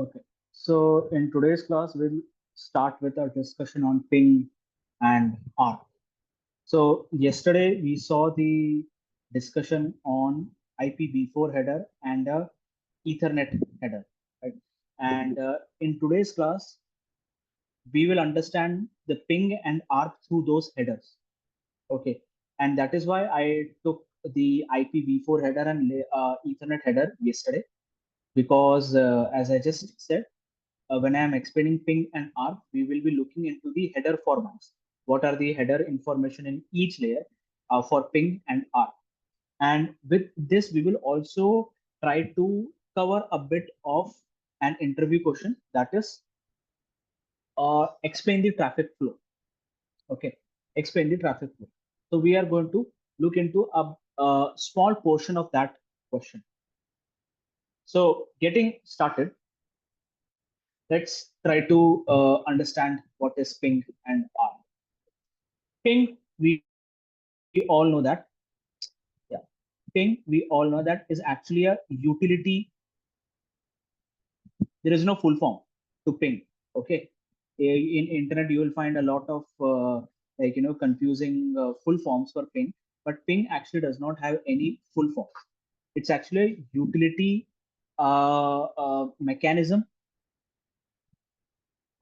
Okay. So in today's class, we'll start with a discussion on ping and ARP. So yesterday we saw the discussion on IPv4 header and Ethernet header, right? And in today's class, we will understand the ping and ARP through those headers. Okay. And that is why I took the IPv4 header and Ethernet header yesterday, because as I just said, when I am explaining ping and ARP, we will be looking into the header formats. What are the header information in each layer for ping and ARP? And with this, we will also try to cover a bit of an interview question, that is, explain the traffic flow. Okay, explain the traffic flow. So we are going to look into a small portion of that question. So getting started, let's try to understand what is ping and ARP. Ping, we all know that. Yeah, ping, we all know that is actually a utility. There is no full form to ping. Okay, in internet you will find a lot of confusing full forms for ping, but ping actually does not have any full form. It's actually a utility mechanism,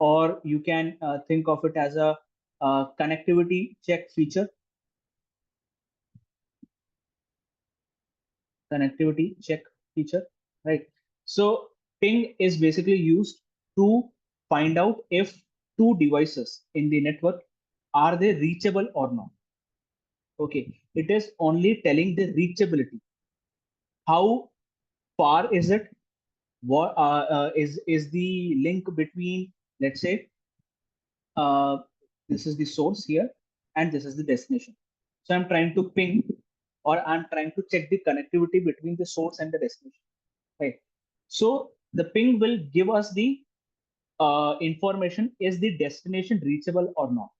or you can think of it as a connectivity check feature. Connectivity check feature, right? So ping is basically used to find out if two devices in the network are they reachable or not. Okay, it is only telling the reachability. How far is it? What is the link between, let's say, uh, this is the source here and this is the destination. So I'm trying to ping, or I'm trying to check the connectivity between the source and the destination, right? So the ping will give us the information, is the destination reachable or not.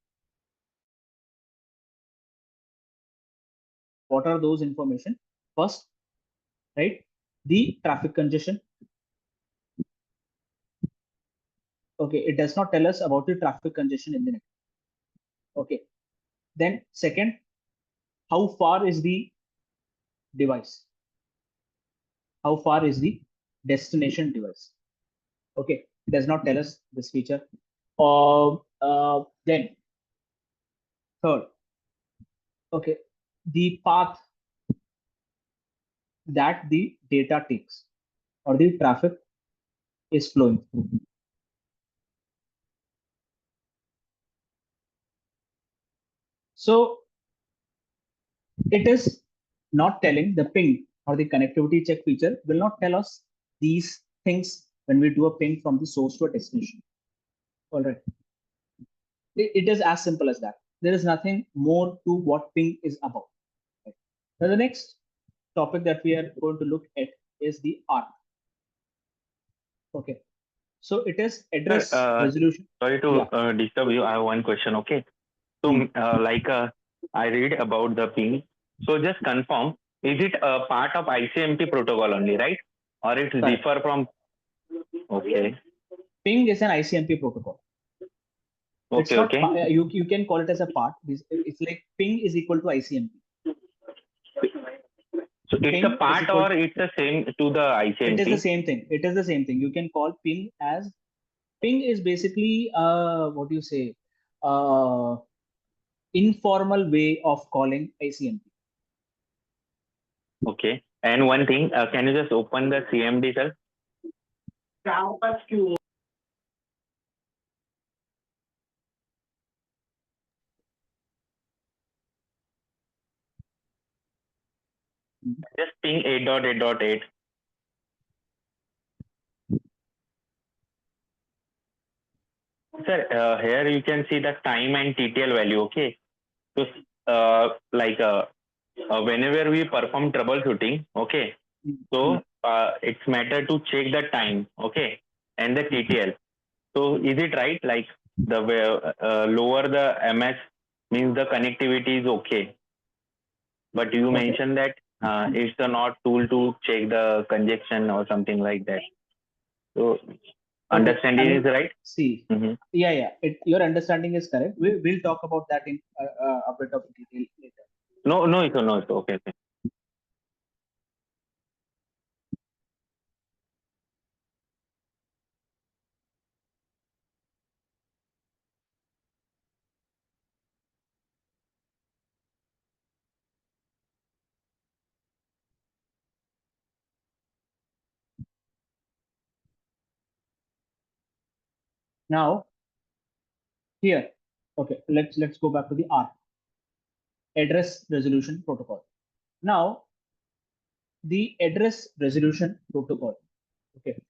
What are those information? First, right, the traffic congestion. Okay, it does not tell us about the traffic congestion in the network. Okay, then second, how far is the device? How far is the destination device? Okay, it does not tell us this feature. Then third, okay, the path that the data takes or the traffic is flowing through. So it is not telling, the ping or the connectivity check feature will not tell us these things when we do a ping from the source to a destination. All right. It is as simple as that. There is nothing more to what ping is about. Right? Now, the next topic that we are going to look at is the ARP. Okay. So it is address resolution. Sorry to disturb you. I have one question. Okay. So, I read about the ping. So, just confirm, is it a part of ICMP protocol only, right? Or it differ from? Okay. Ping is an ICMP protocol. Okay, it's not, okay. You can call it as a part. It's like ping is equal to ICMP. So it's ping a part or it's the same to the ICMP? It is the same thing. It is the same thing. You can call ping as, ping is basically what do you say, informal way of calling ICMP. Okay. And one thing, can you just open the CMD, sir? Just ping 8.8.8. Sir, here you can see the time and TTL value. Okay. So, whenever we perform troubleshooting, okay. So it's matter to check the time, okay, and the TTL. So is it right? Like the lower the MS means the connectivity is okay, but you mentioned that it's a not tool to check the congestion or something like that. So understanding is right? See, yeah, your understanding is correct. We'll talk about that in a bit of detail later. No, it's okay. Now, here, okay, let's go back to the ARP, address resolution protocol. Now, the address resolution protocol. Okay,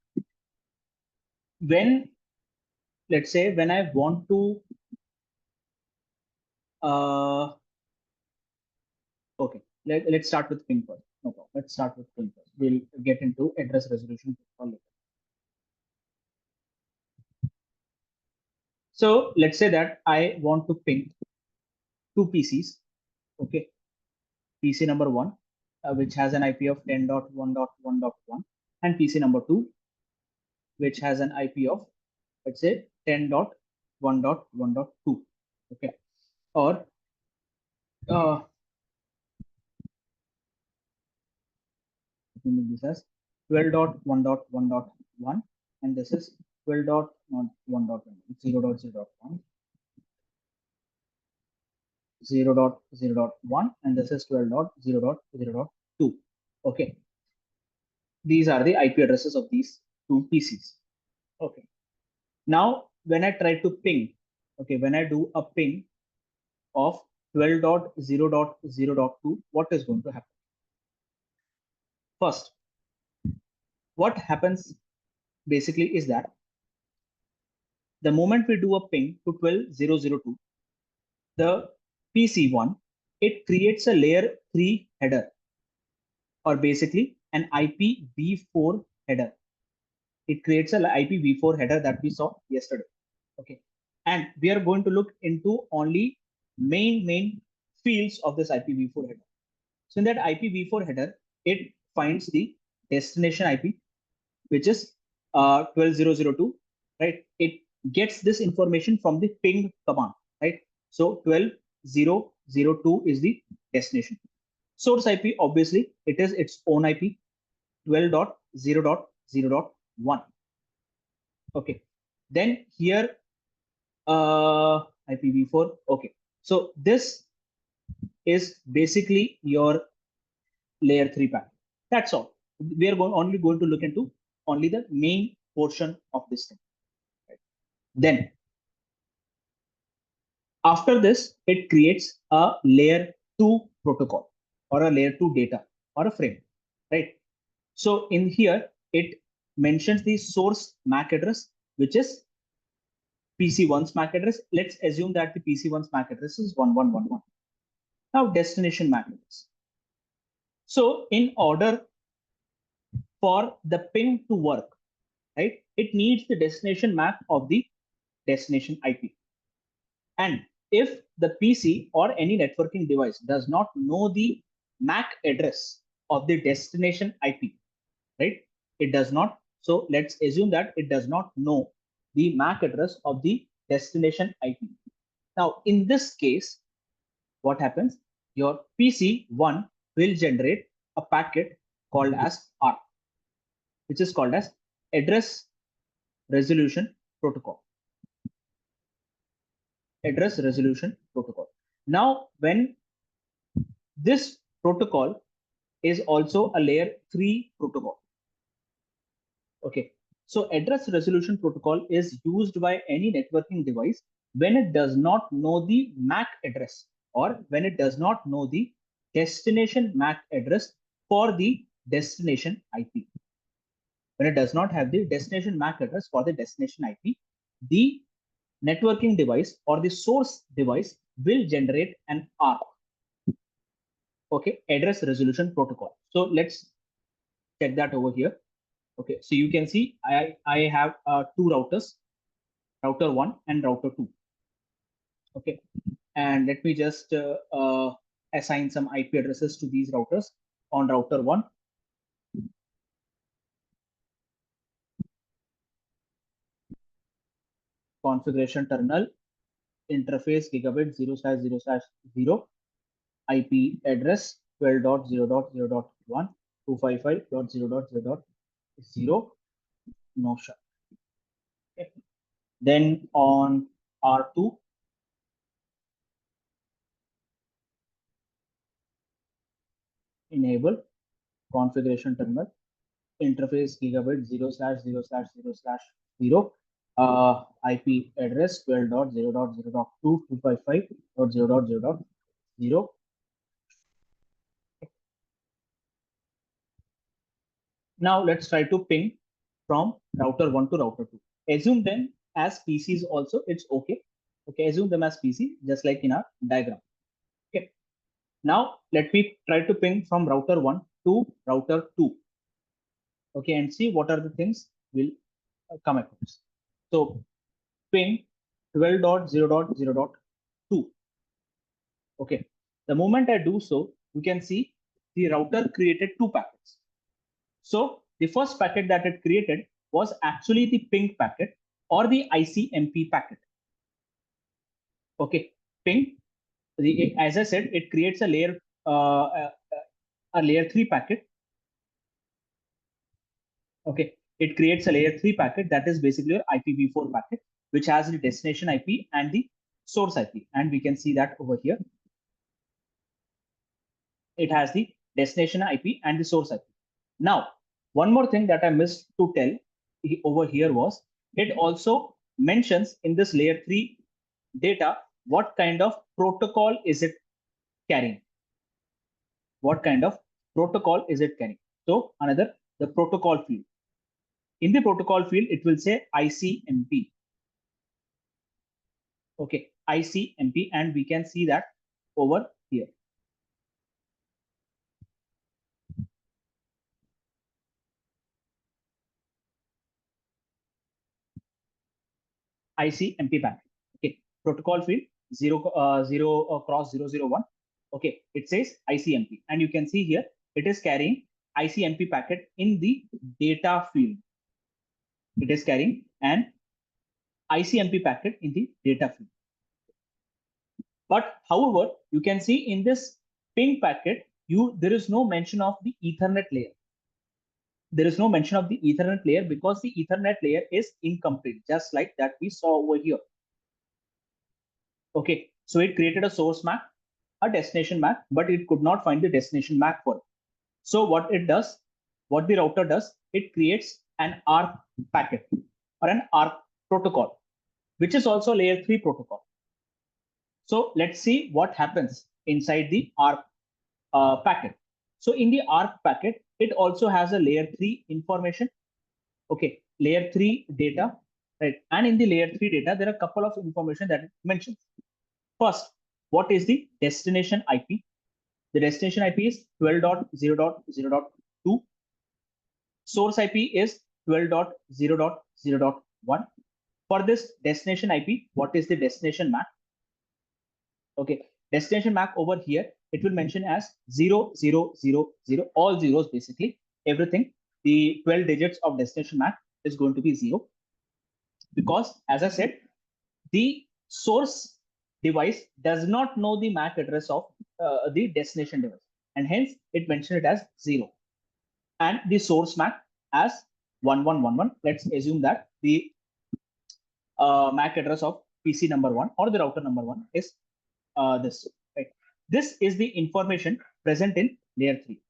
when, let's say, when I want to okay, let's start with ping first. No problem. Let's start with ping first. We'll get into address resolution protocol later. So let's say that I want to ping two PCs. Okay, PC number one, which has an IP of 10.1.1.1, and PC number two, which has an IP of, let's say, 10.1.1.2. Okay, or this as 12.1.1.1, and this is 12.1.1, 0.0.1, 0.0.1, and this is 12.0.0.2. Okay, these are the IP addresses of these two PCs. Okay, now when I try to ping, okay, when I do a ping of 12.0.0.2, what is going to happen? First, what happens basically is that the moment we do a ping to 12.0.0.2, the PC1, it creates a layer 3 header, or basically an IPv4 header. It creates an IPv4 header that we saw yesterday. Okay, and we are going to look into only main fields of this IPv4 header. So in that IPv4 header, it finds the destination IP, which is 12.0.0.2, right? It gets this information from the ping command, right? So 12.0.0.2 is the destination. Source IP, obviously, it is its own IP, 12.0.0.1. Okay, then here IPv4. Okay, so this is basically your layer 3 packet. That's all. We are only going to look into only the main portion of this thing. Right? Then after this, it creates a layer 2 protocol, or a layer 2 data, or a frame, right? So in here, it mentions the source MAC address, which is PC1's MAC address. Let's assume that the PC1's MAC address is 1111. Now destination MAC address. So in order for the ping to work, right, it needs the destination MAC of the destination IP. And if the PC or any networking device does not know the MAC address of the destination IP, right, it does not. So let's assume that it does not know the MAC address of the destination IP. Now, in this case, what happens? Your PC1 will generate a packet called as ARP, which is called as address resolution protocol. Address resolution protocol. Now, when this protocol is also a layer 3 protocol. Okay, so address resolution protocol is used by any networking device when it does not know the MAC address, or when it does not know the destination MAC address for the destination IP. When it does not have the destination MAC address for the destination IP, the networking device or the source device will generate an ARP. Okay, address resolution protocol. So let's check that over here. Okay, so you can see I have two routers, router 1 and router 2. Okay, and let me just assign some IP addresses to these routers. On router 1, configuration terminal, interface gigabit 0/0/0, IP address 12.0.0.1, 255.0.0.0, no shut. Okay. Then on R2, enable configuration terminal, interface gigabit 0/0/0/0/0, IP address 12.0.0.2, 255.0.0.0. Now let's try to ping from router 1 to router 2. Assume them as PCs also, it's okay. Okay, assume them as PC, just like in our diagram. Okay. Now let me try to ping from router 1 to router 2. Okay, and see what are the things will come across. So ping 12.0.0.2. Okay, the moment I do so, you can see the router created two packets. So the first packet that it created was actually the ping packet or the ICMP packet. Okay, ping. As I said, it creates a layer 3 packet. Okay, it creates a layer 3 packet that is basically your IPv4 packet, which has the destination IP and the source IP, and we can see that over here. It has the destination IP and the source IP. Now, one more thing that I missed to tell over here was it also mentions in this layer 3 data what kind of protocol is it carrying. What kind of protocol is it carrying? So another, the protocol field. In the protocol field, it will say ICMP. Okay, ICMP, and we can see that over here. ICMP packet. Okay, protocol field 0 cross 001. Okay, it says ICMP, and you can see here it is carrying ICMP packet in the data field. It is carrying an ICMP packet in the data field. But however, you can see in this ping packet, there is no mention of the Ethernet layer. There is no mention of the Ethernet layer because the Ethernet layer is incomplete, just like that we saw over here. Okay, so it created a source MAC, a destination MAC, but it could not find the destination MAC for it. So what it does, what the router does, it creates an ARP packet or an ARP protocol, which is also layer 3 protocol. So let's see what happens inside the ARP packet. So in the ARP packet, it also has a layer 3 information. Okay, layer 3 data, right? And in the layer 3 data, there are a couple of information that it mentions. First, what is the destination IP? The destination IP is 12.0.0.2. Source IP is 12.0.0.1. For this destination IP, what is the destination MAC? Okay, destination MAC over here, it will mention as 0000, all zeros basically, everything. The 12 digits of destination MAC is going to be 0. Because as I said, the source device does not know the MAC address of the destination device, and hence it mentioned it as 0. And the source MAC as 1111. Let's assume that the MAC address of PC number 1 or the router number 1 is this. Right? This is the information present in layer 3.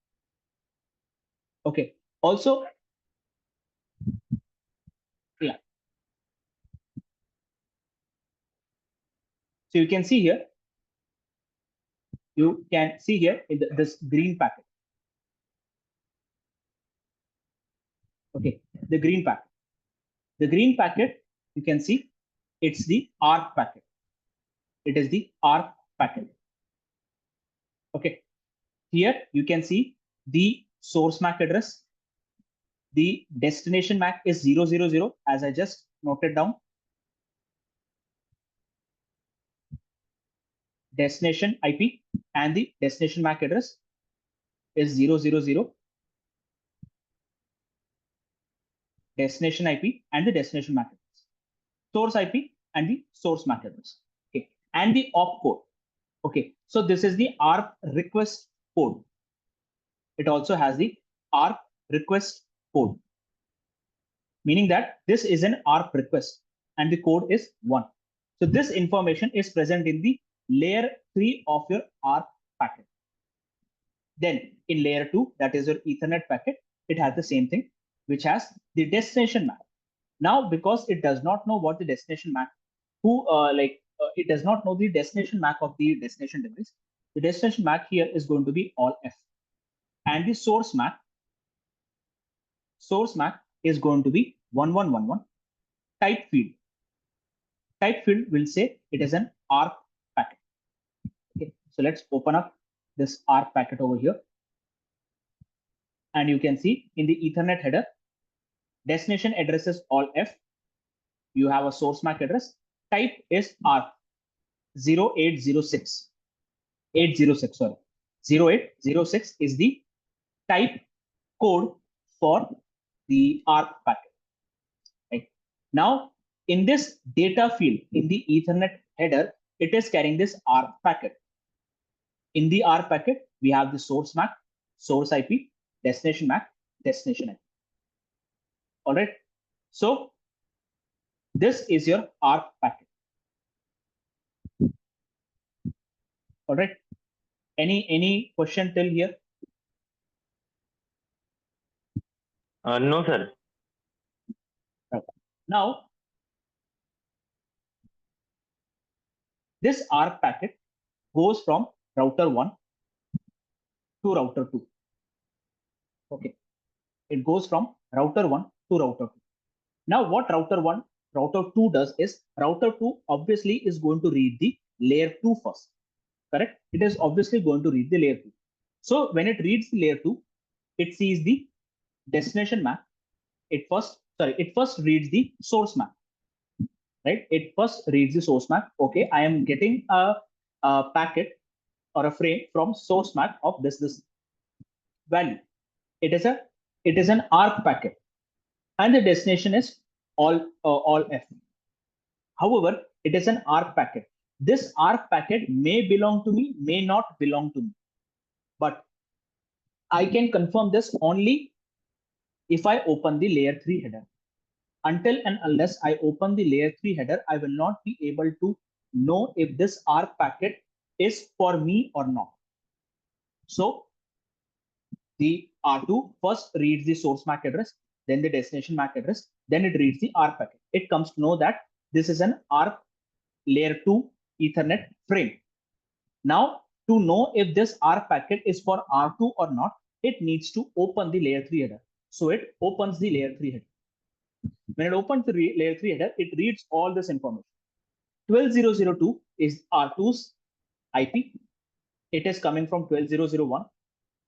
Okay. Also, yeah. So you can see here, in this green packet. Okay, the green packet. The green packet, you can see, it's the ARP packet. It is the ARP packet. Okay, here you can see the source MAC address. The destination MAC is 000, as I just noted down. Destination IP and the destination MAC address is 000. Destination IP and the destination MAC address. Source IP and the source MAC address. Okay, and the op code. Okay, so this is the ARP request code. It also has the ARP request code, meaning that this is an ARP request and the code is 1. So this information is present in the layer 3 of your ARP packet. Then in layer 2, that is your Ethernet packet, it has the same thing, which has the destination MAC. Now, because it does not know what the destination MAC, it does not know the destination MAC of the destination device. The destination MAC here is going to be all F, and the source MAC is going to be 1111. Type field. Type field will say it is an ARP packet. Okay, so let's open up this ARP packet over here, and you can see in the Ethernet header, destination address is all F. You have a source MAC address. Type is ARP 0806. 806, sorry. 0806 is the type code for the ARP packet. Right? Now, in this data field, in the Ethernet header, it is carrying this ARP packet. In the ARP packet, we have the source MAC, source IP, destination MAC, destination IP. All right. So this is your ARP packet. All right. Any question till here? No, sir. Okay. Now, this ARP packet goes from router 1 to router 2. Okay. It goes from router 1 to router 2. Now, what router 2 does is, router 2 obviously is going to read the layer 2 first. Correct? It is obviously going to read the layer 2. So when it reads the layer 2, it sees the destination MAC. It first reads the source MAC. Right? It first reads the source MAC. Okay, I am getting a packet or a frame from source MAC of this value. It is an ARP packet, and the destination is all F. However, it is an ARP packet. This ARP packet may belong to me, may not belong to me, but I can confirm this only if I open the layer 3 header. Until and unless I open the layer 3 header, I will not be able to know if this ARP packet is for me or not. So the R2 first reads the source MAC address, then the destination MAC address, then it reads the ARP packet. It comes to know that this is an ARP layer 2 Ethernet frame. Now, to know if this ARP packet is for R2 or not, it needs to open the layer 3 header. So it opens the layer 3 header. When it opens the layer 3 header, it reads all this information. 12002 is R2's IP. It is coming from 12001,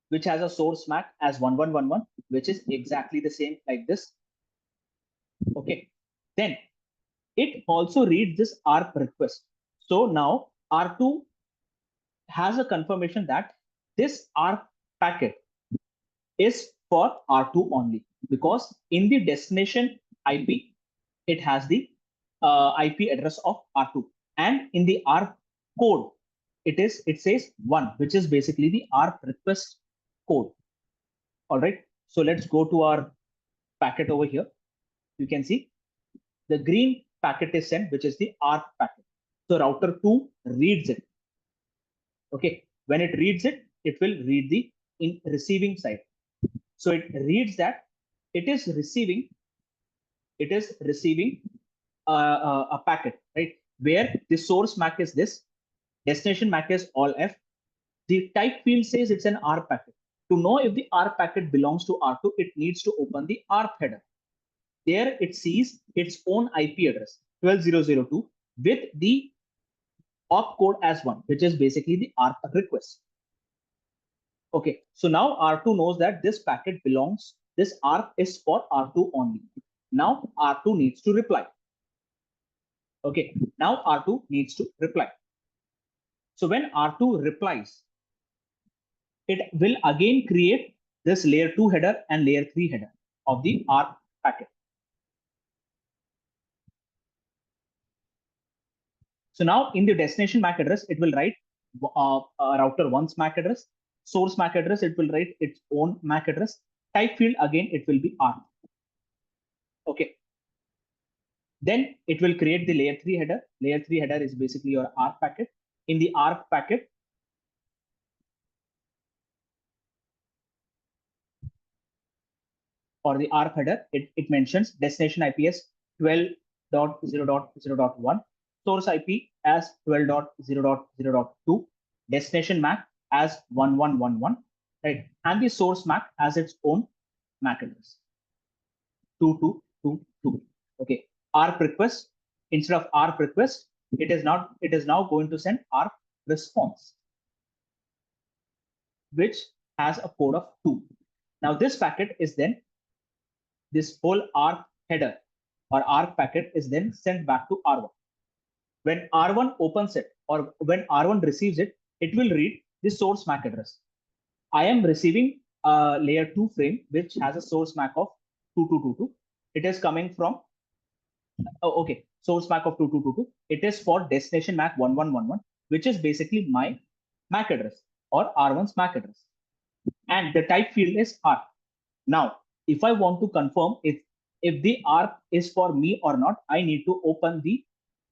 which has a source MAC as 1111, which is exactly the same like this. Okay. Then it also reads this ARP request. So now R2 has a confirmation that this ARP packet is for R2 only, because in the destination IP, it has the IP address of R2, and in the ARP code, it says 1, which is basically the ARP request code. All right. So let's go to our packet over here. You can see the green packet is sent, which is the ARP packet. So router 2 reads it. Okay. When it reads it, it will read the receiving side. So it reads that it is receiving a packet, right? Where the source MAC is this, destination MAC is all F. The type field says it's an ARP packet. To know if the ARP packet belongs to R2, it needs to open the ARP header. There it sees its own IP address, 12002, with the op code as 1, which is basically the ARP request. Okay, so now R2 knows that this packet belongs, this ARP is for R2 only. Now R2 needs to reply. Okay, now R2 needs to reply. So when R2 replies, it will again create this layer 2 header and layer 3 header of the ARP packet. So now in the destination MAC address, it will write router 1's MAC address. Source MAC address, it will write its own MAC address. Type field, again, it will be ARP. Okay. Then it will create the layer 3 header. Layer 3 header is basically your ARP packet. In the ARP packet, or the ARP header, it mentions destination IP as 12.0.0.1, source IP as 12.0.0.2, destination MAC as 1111, right? And the source MAC as its own MAC address, 2222. Okay. ARP request, instead of ARP request, it is now going to send ARP response, which has a code of 2. Now this packet is then, this whole ARP header or ARP packet is then sent back to R1. When R1 opens it, or when R1 receives it, it will read the source MAC address. I am receiving a layer 2 frame which has a source MAC of 2222. It is coming from, okay, source MAC of 2222. It is for destination MAC 1111, which is basically my MAC address or R1's MAC address. And the type field is ARP. Now, if I want to confirm if the ARP is for me or not, I need to open the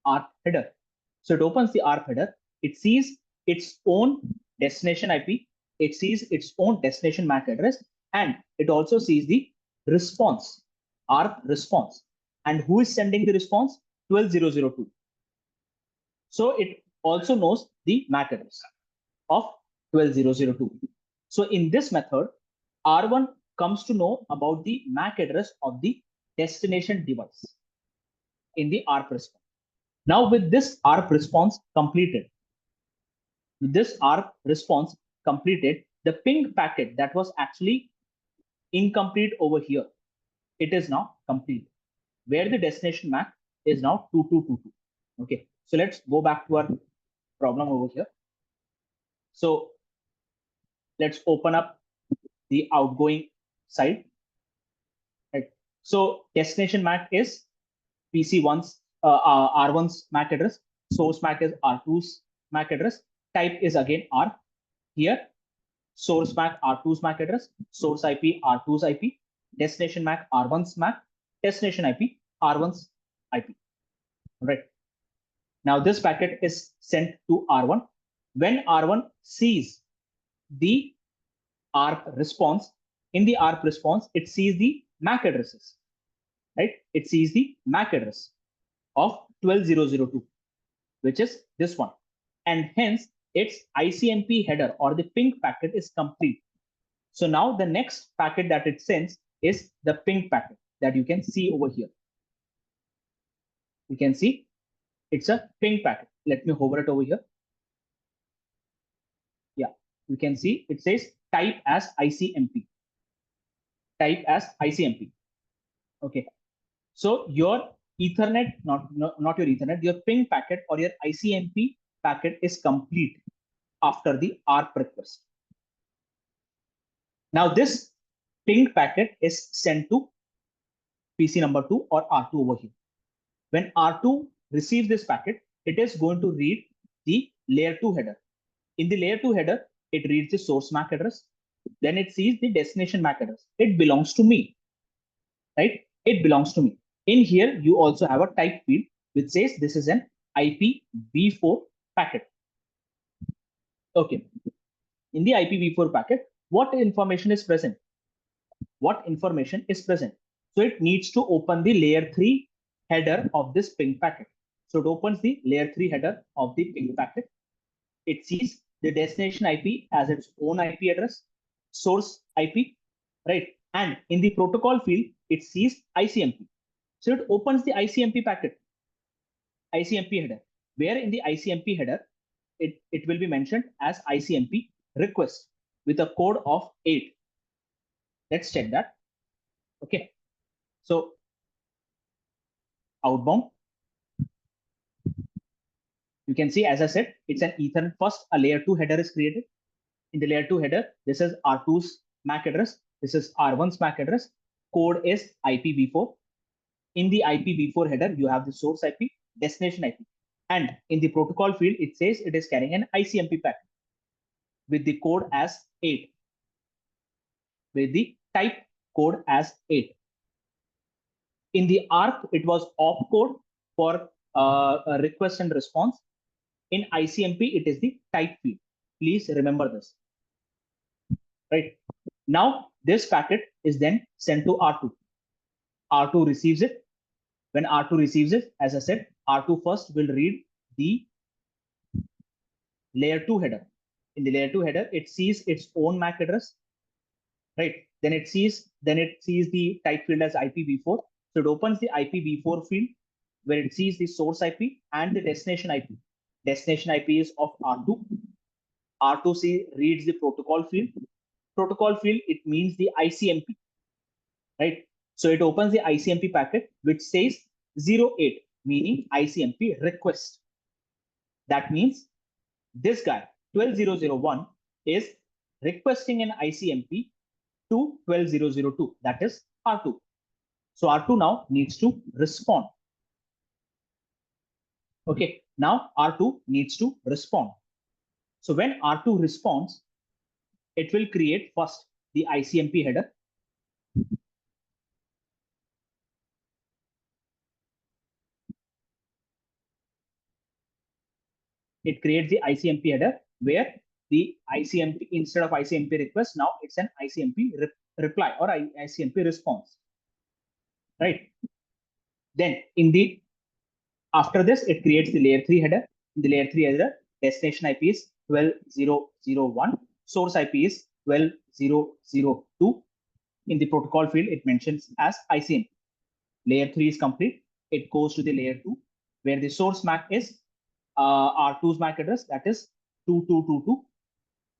ARP header. So it opens the ARP header. It sees its own destination IP. It sees its own destination MAC address, and it also sees the response, ARP response. And who is sending the response? 12002. So it also knows the MAC address of 12002. So in this method, R1 comes to know about the MAC address of the destination device in the ARP response. Now with this ARP response completed, the ping packet that was actually incomplete over here, it is now complete, where the destination MAC is now 2222. Okay, so let's go back to our problem over here. So let's open up the outgoing side. Right. So destination MAC is PC1's R1's MAC address. Source MAC is R2's MAC address. Type is again ARP. Here, source MAC R2's MAC address. Source IP R2's IP. Destination MAC R1's MAC. Destination IP R1's IP. All right. Now this packet is sent to R1. When R1 sees the ARP response, in the ARP response, it sees the MAC addresses, right? It sees the MAC address of 12002, which is this one. And hence, its ICMP header or the ping packet is complete. So now the next packet that it sends is the ping packet that you can see over here. You can see it's a ping packet. Let me hover it over here. Yeah, you can see it says type as ICMP. Type as ICMP. Okay. So your Ethernet, not your Ethernet, your ping packet or your ICMP packet is complete after the ARP request. Now this ping packet is sent to PC number 2 or R2 over here. When R2 receives this packet, it is going to read the layer 2 header. In the layer 2 header, it reads the source MAC address. Then it sees the destination MAC address. It belongs to me, right? It belongs to me. In here, you also have a type field which says this is an IPv4 packet. Okay. In the IPv4 packet, what information is present? What information is present? So it needs to open the layer 3 header of this ping packet. So it opens the layer 3 header of the ping packet. It sees the destination IP as its own IP address, source IP, right? And in the protocol field, it sees ICMP. So it opens the ICMP packet, ICMP header, where in the ICMP header, it will be mentioned as ICMP request with a code of 8. Let's check that. Okay. So outbound, you can see, as I said, it's an Ethernet. First, a layer 2 header is created. In the layer 2 header, this is R2's MAC address. This is R1's MAC address. Code is IPv4. In the IPv4 header, you have the source IP, destination IP. And in the protocol field, it says it is carrying an ICMP packet with the code as 8, with the type code as 8. In the ARP, it was opcode for a request and response. In ICMP, it is the type field. Please remember this. Right. Now, this packet is then sent to R2. R2 receives it. When R2 receives it, as I said, R2 first will read the layer 2 header. In the layer 2 header, it sees its own MAC address, right? Then it sees the type field as IPv4. So it opens the IPv4 field where it sees the source IP and the destination IP. Destination IP is of R2. R2C reads the protocol field. Protocol field, it means the ICMP, right? So it opens the ICMP packet which says 08, meaning ICMP request. That means this guy 12001 is requesting an ICMP to 12002, that is R2. So R2 now needs to respond. Okay, now R2 needs to respond. So when R2 responds, it will create first the ICMP header. It creates the ICMP header where the ICMP, instead of ICMP request, now it's an ICMP reply or ICMP response, right? Then after this, it creates the layer 3 header. In the layer 3 header, destination IP is 12001, source IP is 12002. In the protocol field, it mentions as ICMP. Layer 3 is complete. It goes to the layer 2, where the source MAC is R2's MAC address, that is 2222.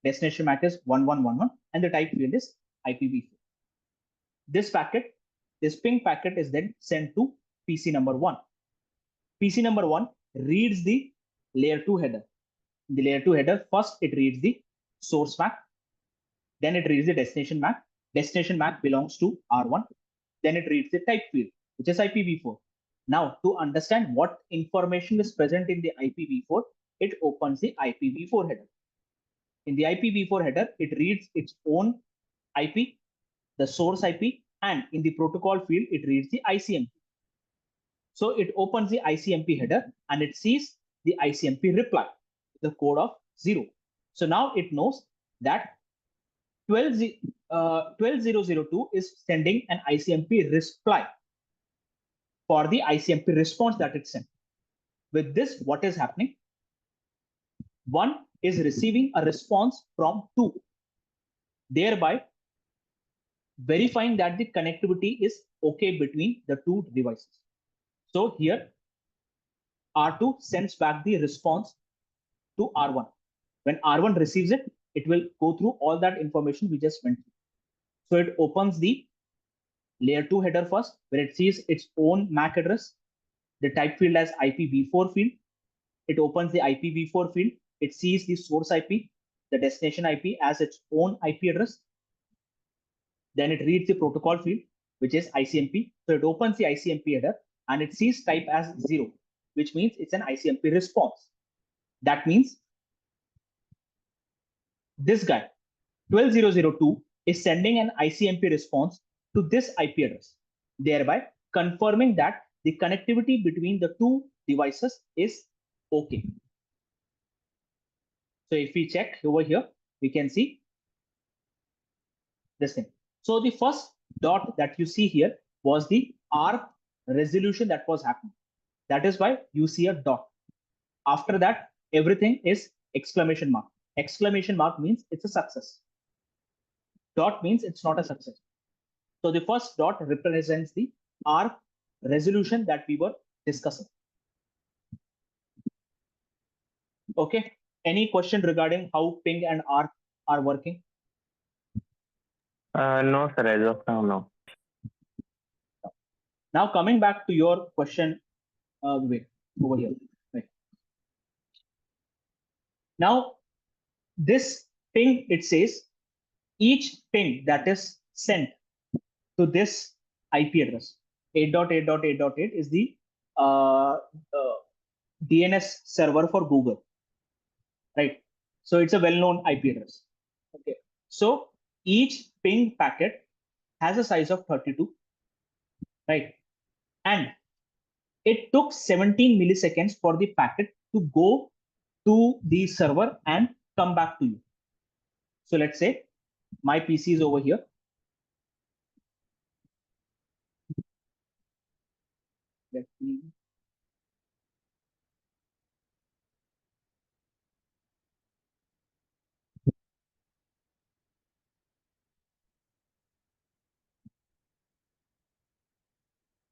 Destination MAC is 1111, and the type field is IPv4. This ping packet is then sent to PC number 1. PC number 1 reads the layer 2 header. In the layer 2 header, first it reads the source MAC, then it reads the destination MAC. Destination MAC belongs to R1. Then it reads the type field, which is IPv4. Now, to understand what information is present in the IPv4, it opens the IPv4 header. In the IPv4 header, it reads its own IP, the source IP, and in the protocol field, it reads the ICMP. So it opens the ICMP header and it sees the ICMP reply, the code of 0. So now it knows that 12002 is sending an ICMP reply for the ICMP response that it sent. With this, what is happening? 1 is receiving a response from 2, thereby verifying that the connectivity is okay between the two devices. So here, R2 sends back the response to R1. When R1 receives it, it will go through all that information we just went through. So it opens the layer 2 header first, where it sees its own MAC address, the type field as IPv4 field. It opens the IPv4 field. It sees the source IP, the destination IP as its own IP address. Then it reads the protocol field, which is ICMP. So it opens the ICMP header and it sees type as 0, which means it's an ICMP response. That means this guy, 12002, is sending an ICMP response to this IP address, thereby confirming that the connectivity between the two devices is okay. So if we check over here, we can see this thing. So the first dot that you see here was the ARP resolution that was happening. That is why you see a dot. After that, everything is exclamation mark. Exclamation mark means it's a success. Dot means it's not a success. So the first dot represents the ARP resolution that we were discussing. Okay. Any question regarding how ping and ARP are working? No, sir. As of now, no. Now coming back to your question, Vivek, over here. Right. Now, this ping, it says each ping that is sent to this IP address, 8.8.8.8 is the DNS server for Google, right? So it's a well-known IP address. Okay. So each ping packet has a size of 32, right? And it took 17 milliseconds for the packet to go to the server and come back to you. So let's say my PC is over here. Let me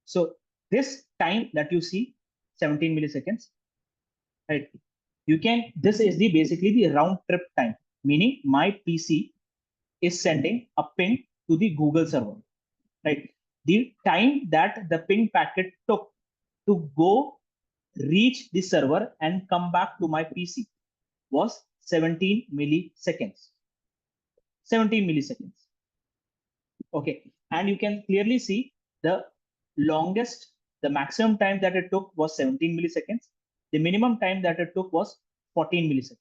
So this time that you see, 17 milliseconds, right? This is the basically the round trip time, meaning my PC is sending a ping to the Google server, right? The time that the ping packet took to go reach the server and come back to my PC was 17 milliseconds. 17 milliseconds. Okay. And you can clearly see the the maximum time that it took was 17 milliseconds. The minimum time that it took was 14 milliseconds.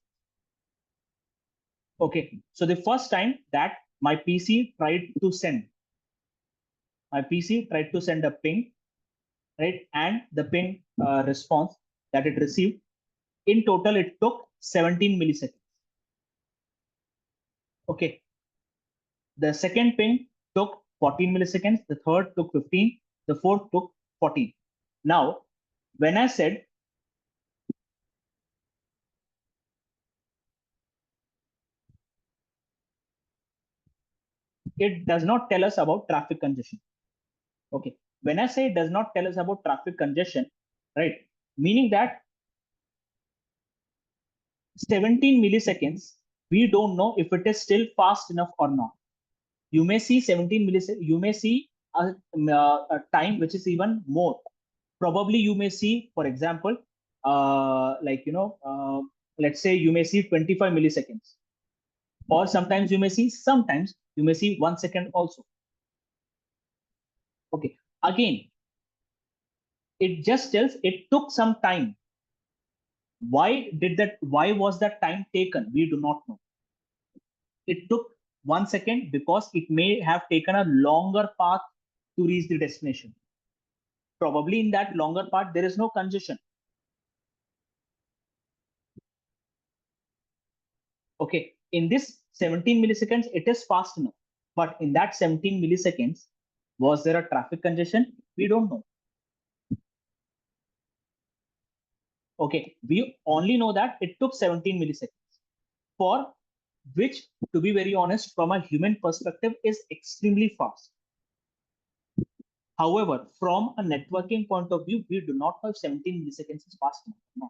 Okay. So the first time that my PC tried to send a ping, right? And the ping response that it received, in total, it took 17 milliseconds. Okay. The second ping took 14 milliseconds. The third took 15. The fourth took 14. Now, when I said it does not tell us about traffic congestion. Okay. When I say it does not tell us about traffic congestion, right? Meaning that 17 milliseconds, we don't know if it is still fast enough or not. You may see 17 milliseconds, you may see a time which is even more. Probably you may see, for example, let's say you may see 25 milliseconds, or sometimes you may see 1 second also. Okay. Again, it just tells it took some time. Why was that time taken? We do not know. It took 1 second because it may have taken a longer path to reach the destination. Probably in that longer part, there is no congestion. Okay, in this 17 milliseconds, it is fast enough. But in that 17 milliseconds, was there a traffic congestion? We don't know. Okay, we only know that it took 17 milliseconds, for which, to be very honest, from a human perspective, is extremely fast. However, from a networking point of view, we do not know if 17 milliseconds is fast enough. No.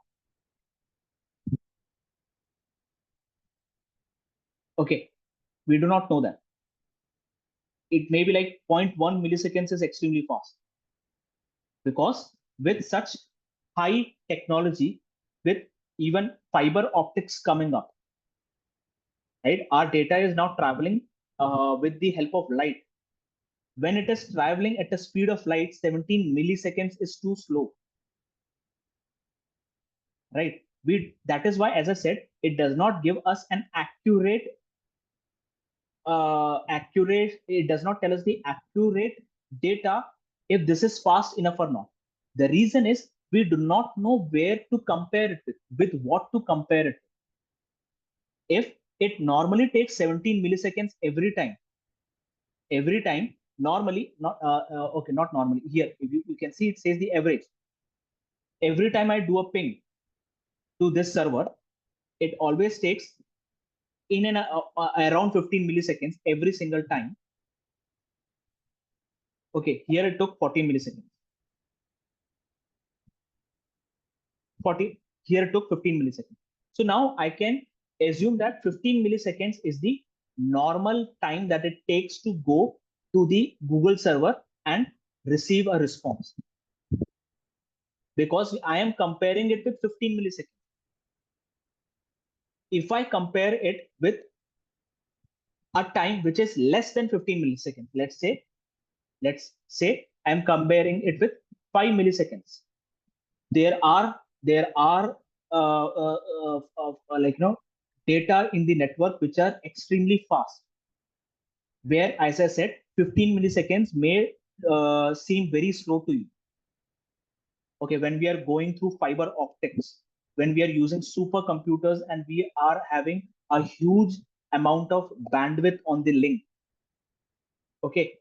Okay, we do not know that. It may be like 0.1 milliseconds is extremely fast, because with such high technology, with even fiber optics coming up, right? Our data is now traveling with the help of light. When it is traveling at the speed of light, 17 milliseconds is too slow, right? That is why, as I said, it does not give us an accurate. It does not tell us the accurate data if this is fast enough or not. The reason is we do not know where to compare it with what to compare it. If it normally takes 17 milliseconds every time, normally, not normally. Here, if you can see, it says the average. Every time I do a ping to this server, it always takes around 15 milliseconds every single time. Okay, here it took 14 milliseconds. 40, here it took 15 milliseconds. So now I can assume that 15 milliseconds is the normal time that it takes to go to the Google server and receive a response, because I am comparing it with 15 milliseconds. If I compare it with a time which is less than 15 milliseconds, let's say I'm comparing it with 5 milliseconds. There are there are like data in the network which are extremely fast, where, as I said, 15 milliseconds may seem very slow to you. Okay, when we are going through fiber optics, when we are using supercomputers and we are having a huge amount of bandwidth on the link. Okay,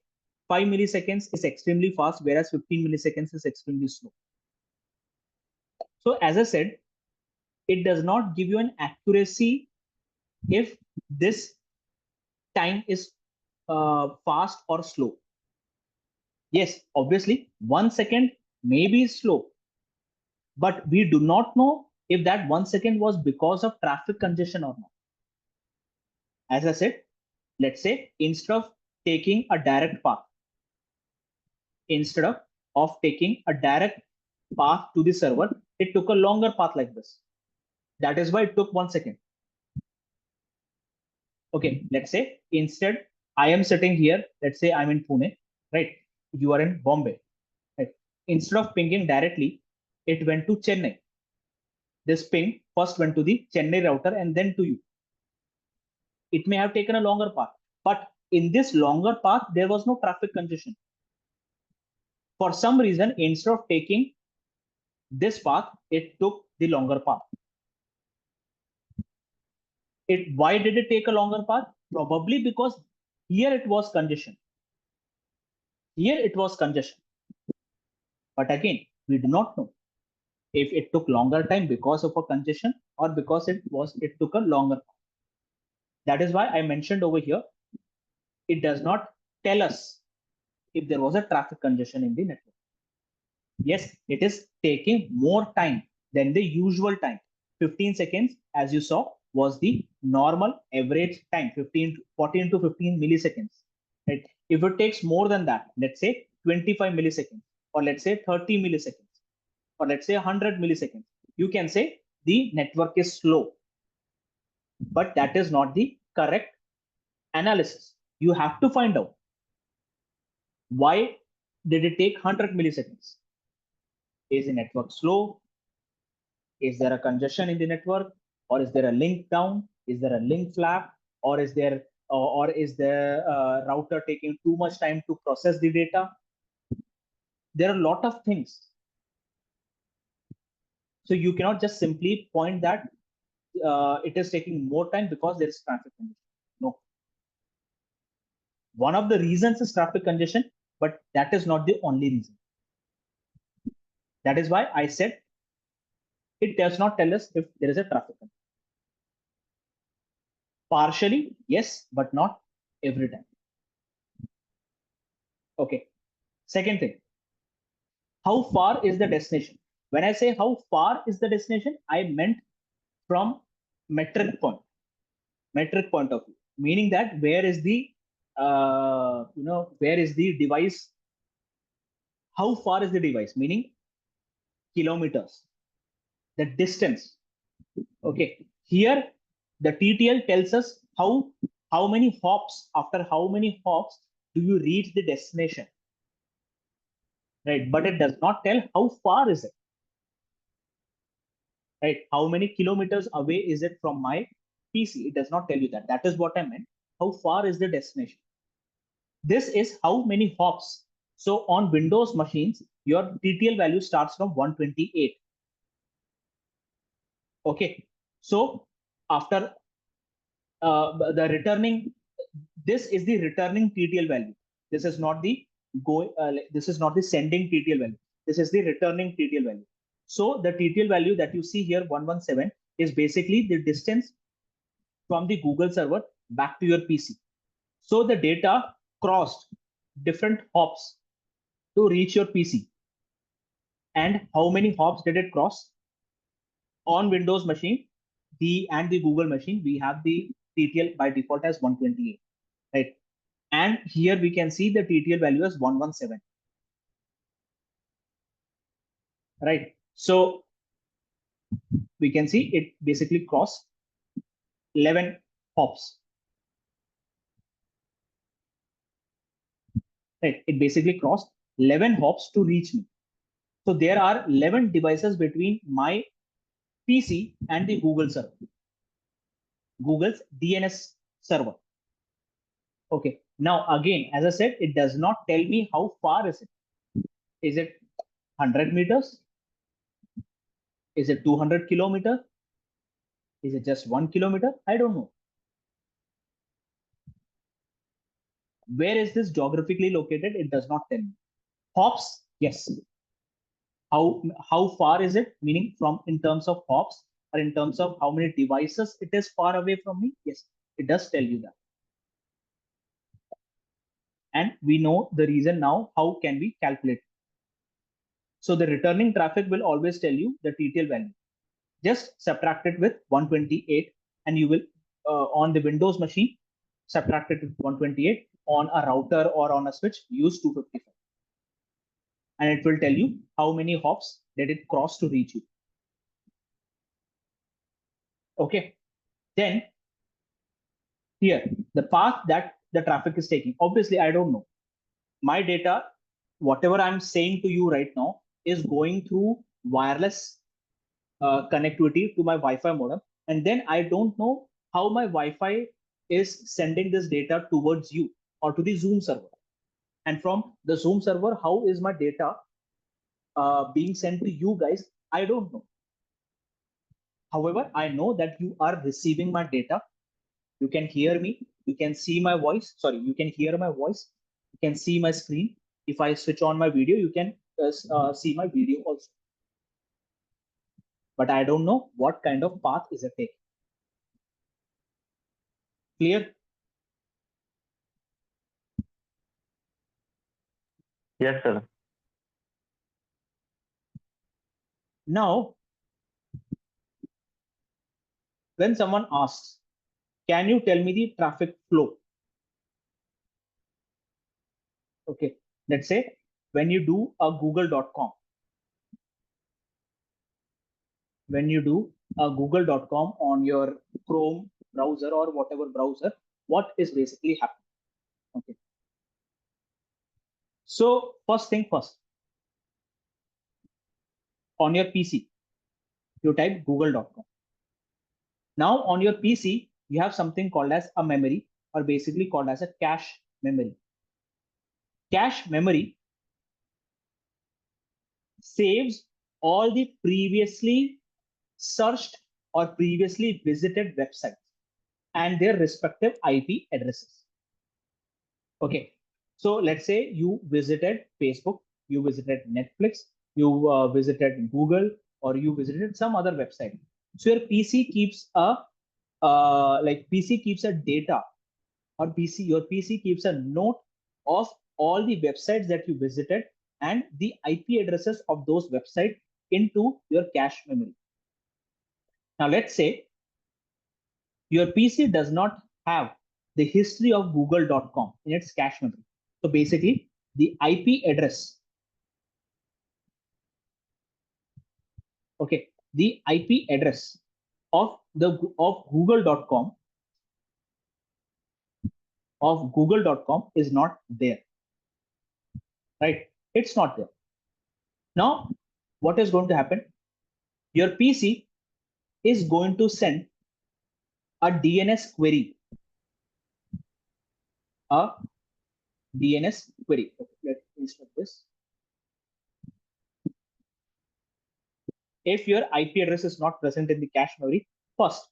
5 milliseconds is extremely fast, whereas 15 milliseconds is extremely slow. So as I said, it does not give you an accuracy if this time is fast or slow. Yes, obviously, 1 second may be slow, but we do not know if that 1 second was because of traffic congestion or not. As I said, let's say instead of taking a direct path, taking a direct path to the server, it took a longer path like this. That is why it took 1 second. Okay, let's say instead I am sitting here, let's say I'm in Pune, right? You are in Bombay, right? Instead of pinging directly, it went to Chennai. This ping first went to the Chennai router and then to you. It may have taken a longer path, but in this longer path, there was no traffic congestion. For some reason, instead of taking this path, it took the longer path. Why did it take a longer path? Probably because here it was congestion. Here it was congestion. But again, we do not know if it took longer time because of a congestion or because it took a longer path. That is why I mentioned over here, it does not tell us if there was a traffic congestion in the network. Yes, it is taking more time than the usual time. 15 seconds, as you saw, was the normal average time, 14 to 15 milliseconds. Right? If it takes more than that, let's say 25 milliseconds, or let's say 30 milliseconds, or let's say 100 milliseconds, you can say the network is slow. But that is not the correct analysis. You have to find out why did it take 100 milliseconds? Is the network slow? Is there a congestion in the network, or is there a link down? Is there a link flap, or is the router taking too much time to process the data? There are a lot of things. So you cannot just simply point that it is taking more time because there is traffic congestion. No. One of the reasons is traffic congestion, but that is not the only reason. That is why I said it does not tell us if there is a traffic congestion. Partially, yes, but not every time. Okay. Second thing, how far is the destination? When I say how far is the destination, I meant from metric point of view, meaning that where is the where is the device? How far is the device? Meaning kilometers, the distance. Okay, here the TTL tells us how many hops, after how many hops do you reach the destination, right? But it does not tell how far is it, right? How many kilometers away is it from my PC? It does not tell you that. That is what I meant. How far is the destination? This is how many hops. So on Windows machines, your TTL value starts from 128. Okay. So after the returning, this is the returning TTL value. This is not the this is not the sending TTL value. This is the returning TTL value. So the TTL value that you see here, 117, is basically the distance from the Google server back to your PC. So the data crossed different hops to reach your PC. And how many hops did it cross? On Windows machine, the Google machine, we have the TTL by default as 128, right? And here we can see the TTL value as 117, right? So we can see it basically crossed 11 hops, right? It basically crossed 11 hops to reach me. So there are 11 devices between my PC and the Google server, Google's DNS server. Okay. Now, again, as I said, it does not tell me how far is it. Is it 100 meters? Is it 200 kilometers? Is it just 1 kilometer? I don't know. Where is this geographically located? It does not tell me. Hops, yes. How far is it? Meaning from in terms of hops or in terms of how many devices it is far away from me? Yes, it does tell you that. And we know the reason now. How can we calculate? So the returning traffic will always tell you the TTL value. Just subtract it with 128 and you will on the Windows machine, subtract it with 128. On a router or on a switch, use 255. And it will tell you how many hops did it cross to reach you. Okay. Then here, the path that the traffic is taking. Obviously, I don't know. My data, whatever I'm saying to you right now, is going through wireless connectivity to my Wi-Fi modem. And then I don't know how my Wi-Fi is sending this data towards you or to the Zoom server. And from the Zoom server, how is my data being sent to you guys? I don't know. However, I know that you are receiving my data. You can hear me. You can see my voice. Sorry, you can hear my voice. You can see my screen. If I switch on my video, you can see my video also. But I don't know what kind of path is it taking. Clear? Yes, sir. Now, when someone asks, can you tell me the traffic flow? Okay, let's say when you do a google.com, on your Chrome browser or whatever browser, what is basically happening? Okay. So first thing first, on your PC, you type google.com. Now on your PC, you have something called as a memory, or basically called as a cache memory. Cache memory saves all the previously searched or previously visited websites and their respective IP addresses. Okay, so let's say you visited Facebook, you visited Netflix, you visited Google, or you visited some other website. So your PC keeps a PC keeps a data, or your PC keeps a note of all the websites that you visited and the IP addresses of those websites into your cache memory. Now let's say your PC does not have the history of google.com in its cache memory. So basically the IP address, okay, the IP address of google.com is not there, right? It's not there. Now, what is going to happen? Your PC is going to send a DNS query. A DNS query. Okay, let me stop this. If your IP address is not present in the cache memory, first,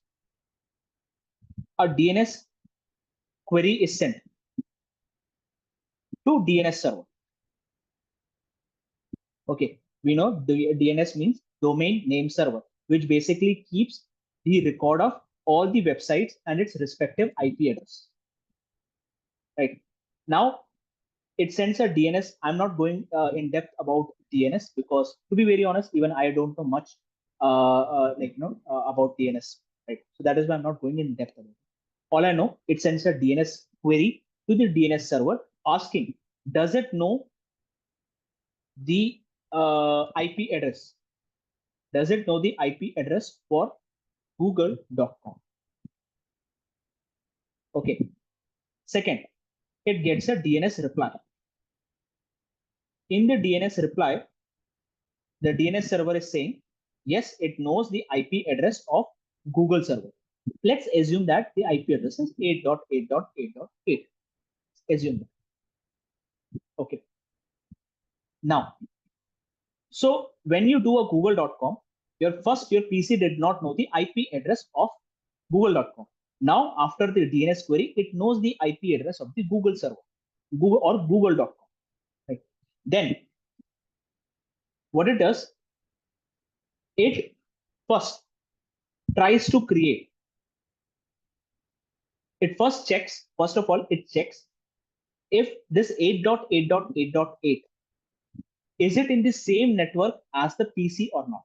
a DNS query is sent to DNS server. Okay, we know the DNS means domain name server, which basically keeps the record of all the websites and its respective IP address. Right now, it sends a DNS. I'm not going in depth about DNS because, to be very honest, even I don't know much about DNS. Right, so that is why I'm not going in depth about it. All I know, it sends a DNS query to the DNS server asking, does it know the IP address? Does it know the IP address for google.com? Okay. Second, it gets a DNS reply. In the DNS reply, the DNS server is saying Yes, it knows the IP address of Google server. Let's assume that the IP address is 8.8.8.8. Assume that. Okay. Now, so when you do a google.com, your PC did not know the IP address of google.com. Now, after the DNS query, it knows the IP address of the Google server, Google or google.com. Right? Then, what it does, it first tries to create. It first checks, first of all, it checks if this 8.8.8.8 is it in the same network as the PC or not?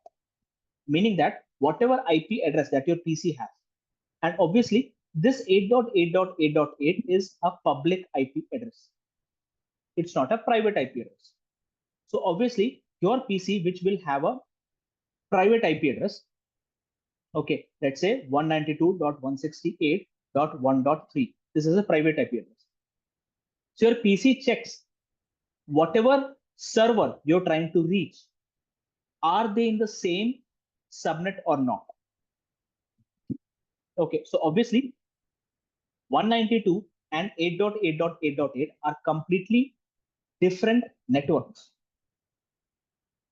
Meaning that whatever IP address that your PC has, and obviously this 8.8.8.8 is a public IP address. It's not a private IP address. So obviously your PC, which will have a private IP address, okay, let's say 192.168.1.3. This is a private IP address. So your PC checks whatever server you're trying to reach, are they in the same subnet or not? Okay, so obviously 192 and 8.8.8.8 are completely different networks.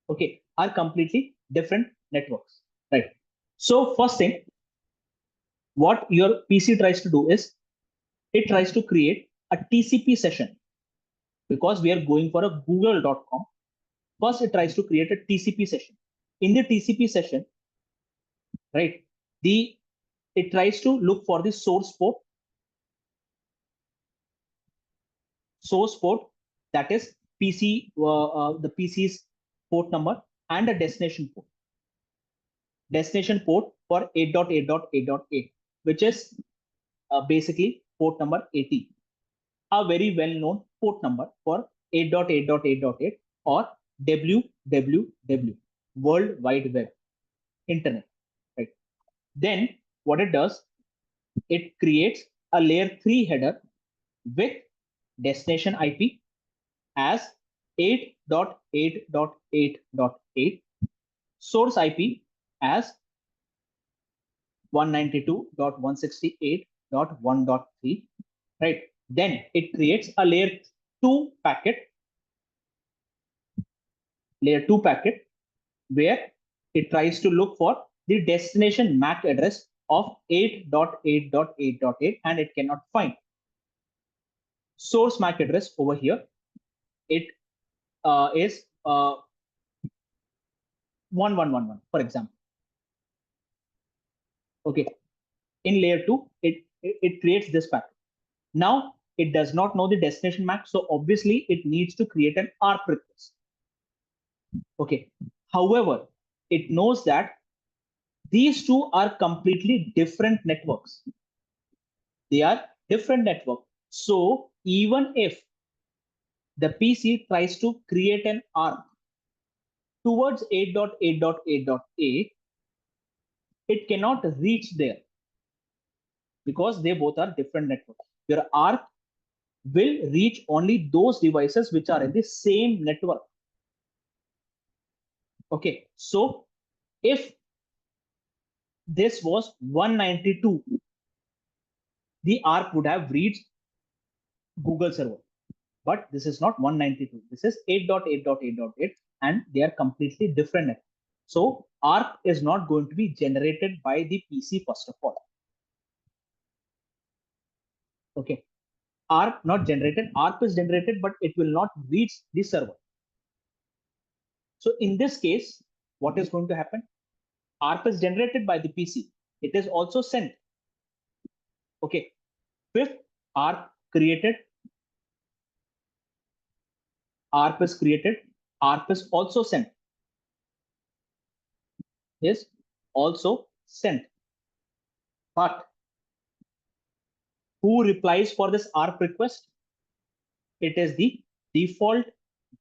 Okay, are completely different networks, right? So first thing, what your PC tries to do is it tries to create a TCP session because we are going for a google.com. First, it tries to create a TCP session. In the TCP session, right, it tries to look for the source port that is PC, the PC's port number and a destination port. Destination port for 8.8.8.8, which is basically port number 80, a very well-known port number for 8.8.8.8 or WWW, World Wide Web, Internet, right? Then what it does, it creates a layer 3 header with destination IP as 8.8.8.8, source IP as 192.168.1.3, right? Then it creates a layer 2 packet, where it tries to look for the destination MAC address of 8.8.8.8 and it cannot find. Source MAC address over here, it is 1111, for example. Okay, in layer 2, it creates this packet. Now it does not know the destination MAC, so obviously it needs to create an ARP request. Okay, however, it knows that these two are completely different networks. They are different network. So even if the PC tries to create an ARP towards 8.8.8.8, it cannot reach there because they both are different networks. Your ARP will reach only those devices which are in the same network. Okay, so if this was 192, the ARP would have reached Google server. But this is not 192. This is 8.8.8.8, and they are completely different networks. So ARP is not going to be generated by the PC first of all. Okay, ARP not generated. ARP is generated, but it will not reach the server. So in this case, what is going to happen? ARP is generated by the PC. It is also sent. Okay, fifth, ARP created. ARP is created. ARP is also sent. Is also sent. But who replies for this ARP request? It is the default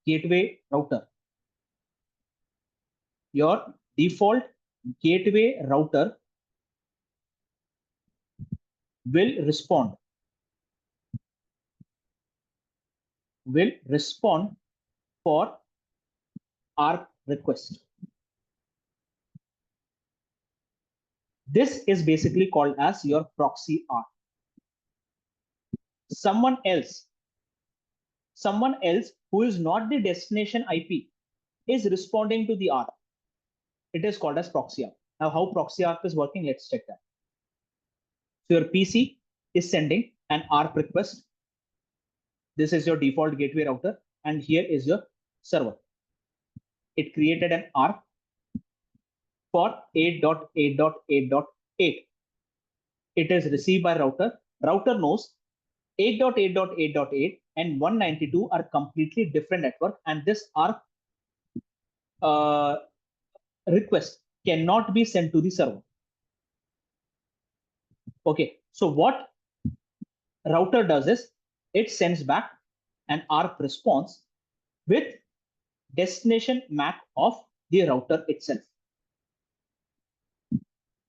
gateway router. Your default gateway router will respond for ARP request. This is basically called as your proxy ARP. Someone else who is not the destination IP is responding to the ARP. It is called as proxy ARP. Now, how proxy ARP is working, let's check that. So your PC is sending an ARP request. This is your default gateway router, and here is your server. It created an ARP for 8.8.8.8. It is received by router. Router knows 8.8.8.8 and 192 are completely different network, and this ARP request cannot be sent to the server. Okay, so what router does is it sends back an ARP response with destination MAC of the router itself.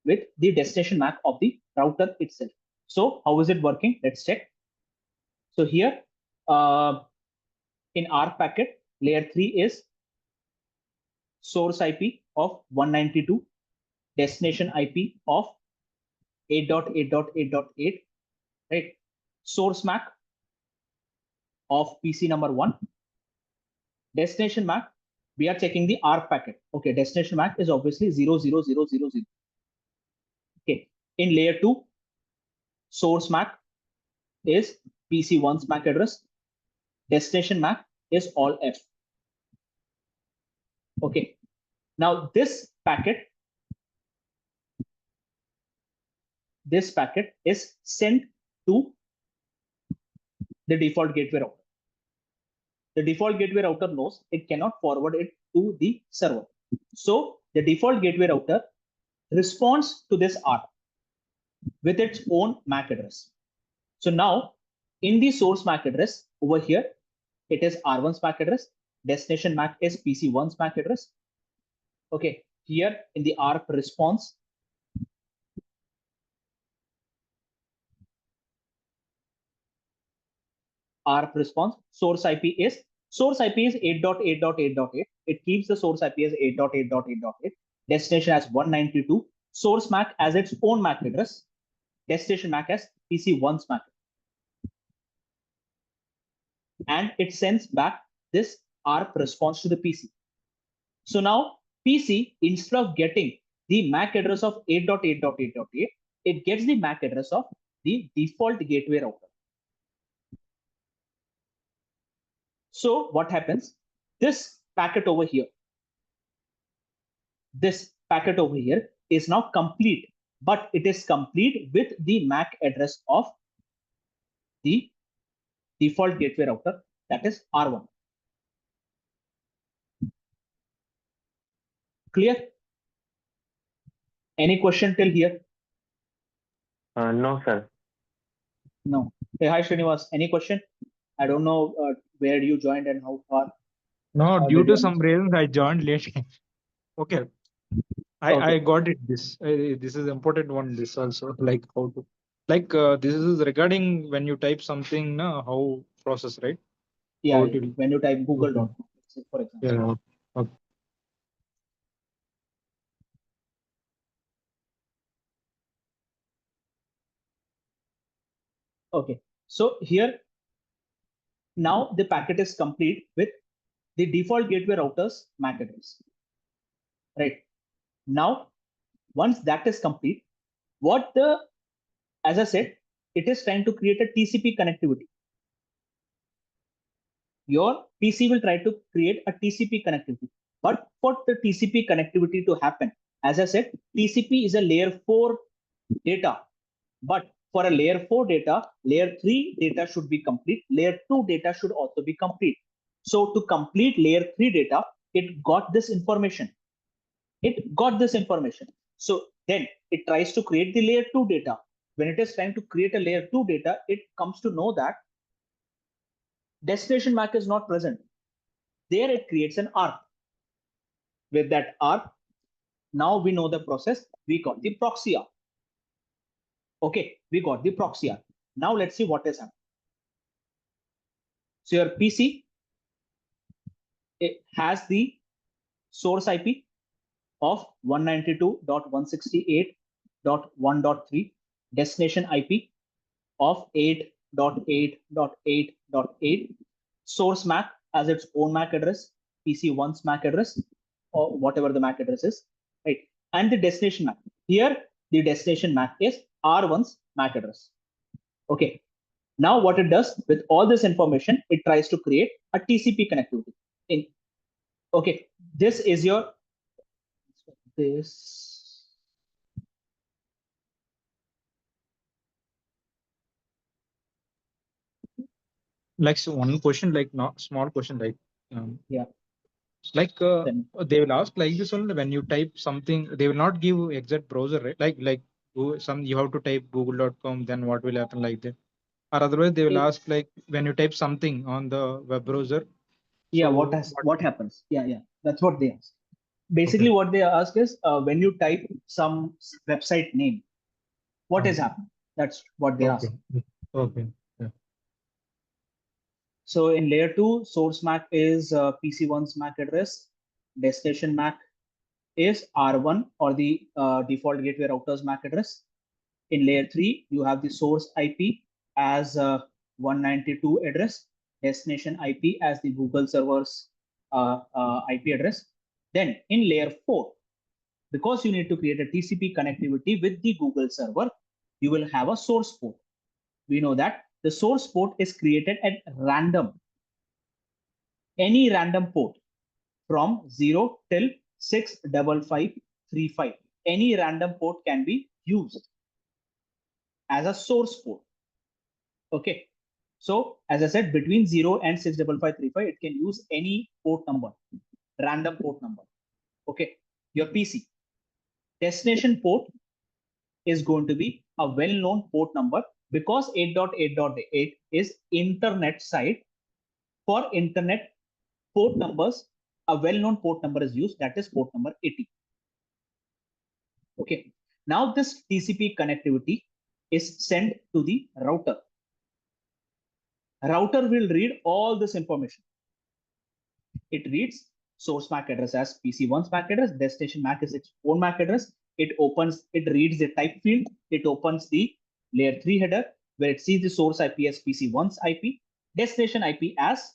With the destination MAC of the router itself. So how is it working? Let's check. So here in ARP packet, layer 3 is source IP of 192, destination IP of 8.8.8.8, right? Source MAC of PC number 1. Destination MAC, we are checking the ARP packet. Okay, destination MAC is obviously 00000. Okay, in layer 2, source MAC is PC1's MAC address. Destination MAC is all F. Okay, now this packet is sent to the default gateway router. The default gateway router knows it cannot forward it to the server. So the default gateway router responds to this ARP with its own MAC address. So now in the source MAC address over here, it is R1's MAC address. Destination MAC is PC1's MAC address. Okay, here in the ARP response, source IP is 8.8.8.8. It keeps the source IP as 8.8.8.8. Destination as 192. Source MAC as its own MAC address. Destination MAC as PC1's MAC. And it sends back this ARP response to the PC. So now PC, instead of getting the MAC address of 8.8.8.8, it gets the MAC address of the default gateway router. So what happens? This packet over here is now complete, but it is complete with the MAC address of the default gateway router, that is R1. Clear? Any question till here? No, sir. No. Hey, hi Srinivas. Any question? I don't know where you joined and how far. No, due to some reasons I joined late. Okay. I got it. This is important one. This also like how to this is regarding when you type something, how process, right? Yeah, when you type google.com, for example. Yeah. Okay. Okay, so here now the packet is complete with the default gateway router's MAC address. Right now, once that is complete, as I said, it is trying to create a TCP connectivity. Your PC will try to create a TCP connectivity, but for the TCP connectivity to happen, as I said, TCP is a layer 4 data, but for a layer 4 data, layer 3 data should be complete, layer 2 data should also be complete. So to complete layer 3 data, it got this information. So then it tries to create the layer 2 data. When it is trying to create a layer 2 data, it comes to know that destination MAC is not present. There it creates an ARP. With that ARP, now we know the process. We got the proxy ARP. Okay, we got the proxy ARP. Now let's see what is happening. So your PC, it has the source IP of 192.168 8.1.3 destination IP of 8.8.8.8 source MAC as its own MAC address, PC1's MAC address, or whatever the MAC address is, right? And the destination MAC. Here, the destination MAC is R1's MAC address. Okay. Now, what it does with all this information, it tries to create a TCP connectivity. Okay, this is your Like, so one question, like not small question, like yeah, like they will ask like this only when you type something, they will not give exact browser, right? Like some you have to type google.com, then what will happen like that? Or otherwise they will ask like when you type something on the web browser. Yeah, So what happens? Yeah, that's what they ask. Basically, what they ask is when you type some website name, what is happening? That's what they ask. Okay. Yeah. So in layer 2, source MAC is PC1's MAC address. Destination MAC is R1 or the default gateway router's MAC address. In layer 3, you have the source IP as 192 address, destination IP as the Google server's IP address. Then in layer 4, because you need to create a TCP connectivity with the Google server, you will have a source port. We know that the source port is created at random, any random port from 0 till 65535. Any random port can be used as a source port. Okay. So as I said, between 0 and 65535, it can use any port number, random port number. Okay. Your PC. Destination port is going to be a well-known port number because 8.8.8 is internet side. For internet port numbers, a well-known port number is used, that is port number 80. Okay. Now this TCP connectivity is sent to the router. Router will read all this information. It reads source MAC address as PC1's MAC address, destination MAC is its own MAC address. It reads the type field. It opens the layer 3 header where it sees the source IP as PC1's IP, destination IP as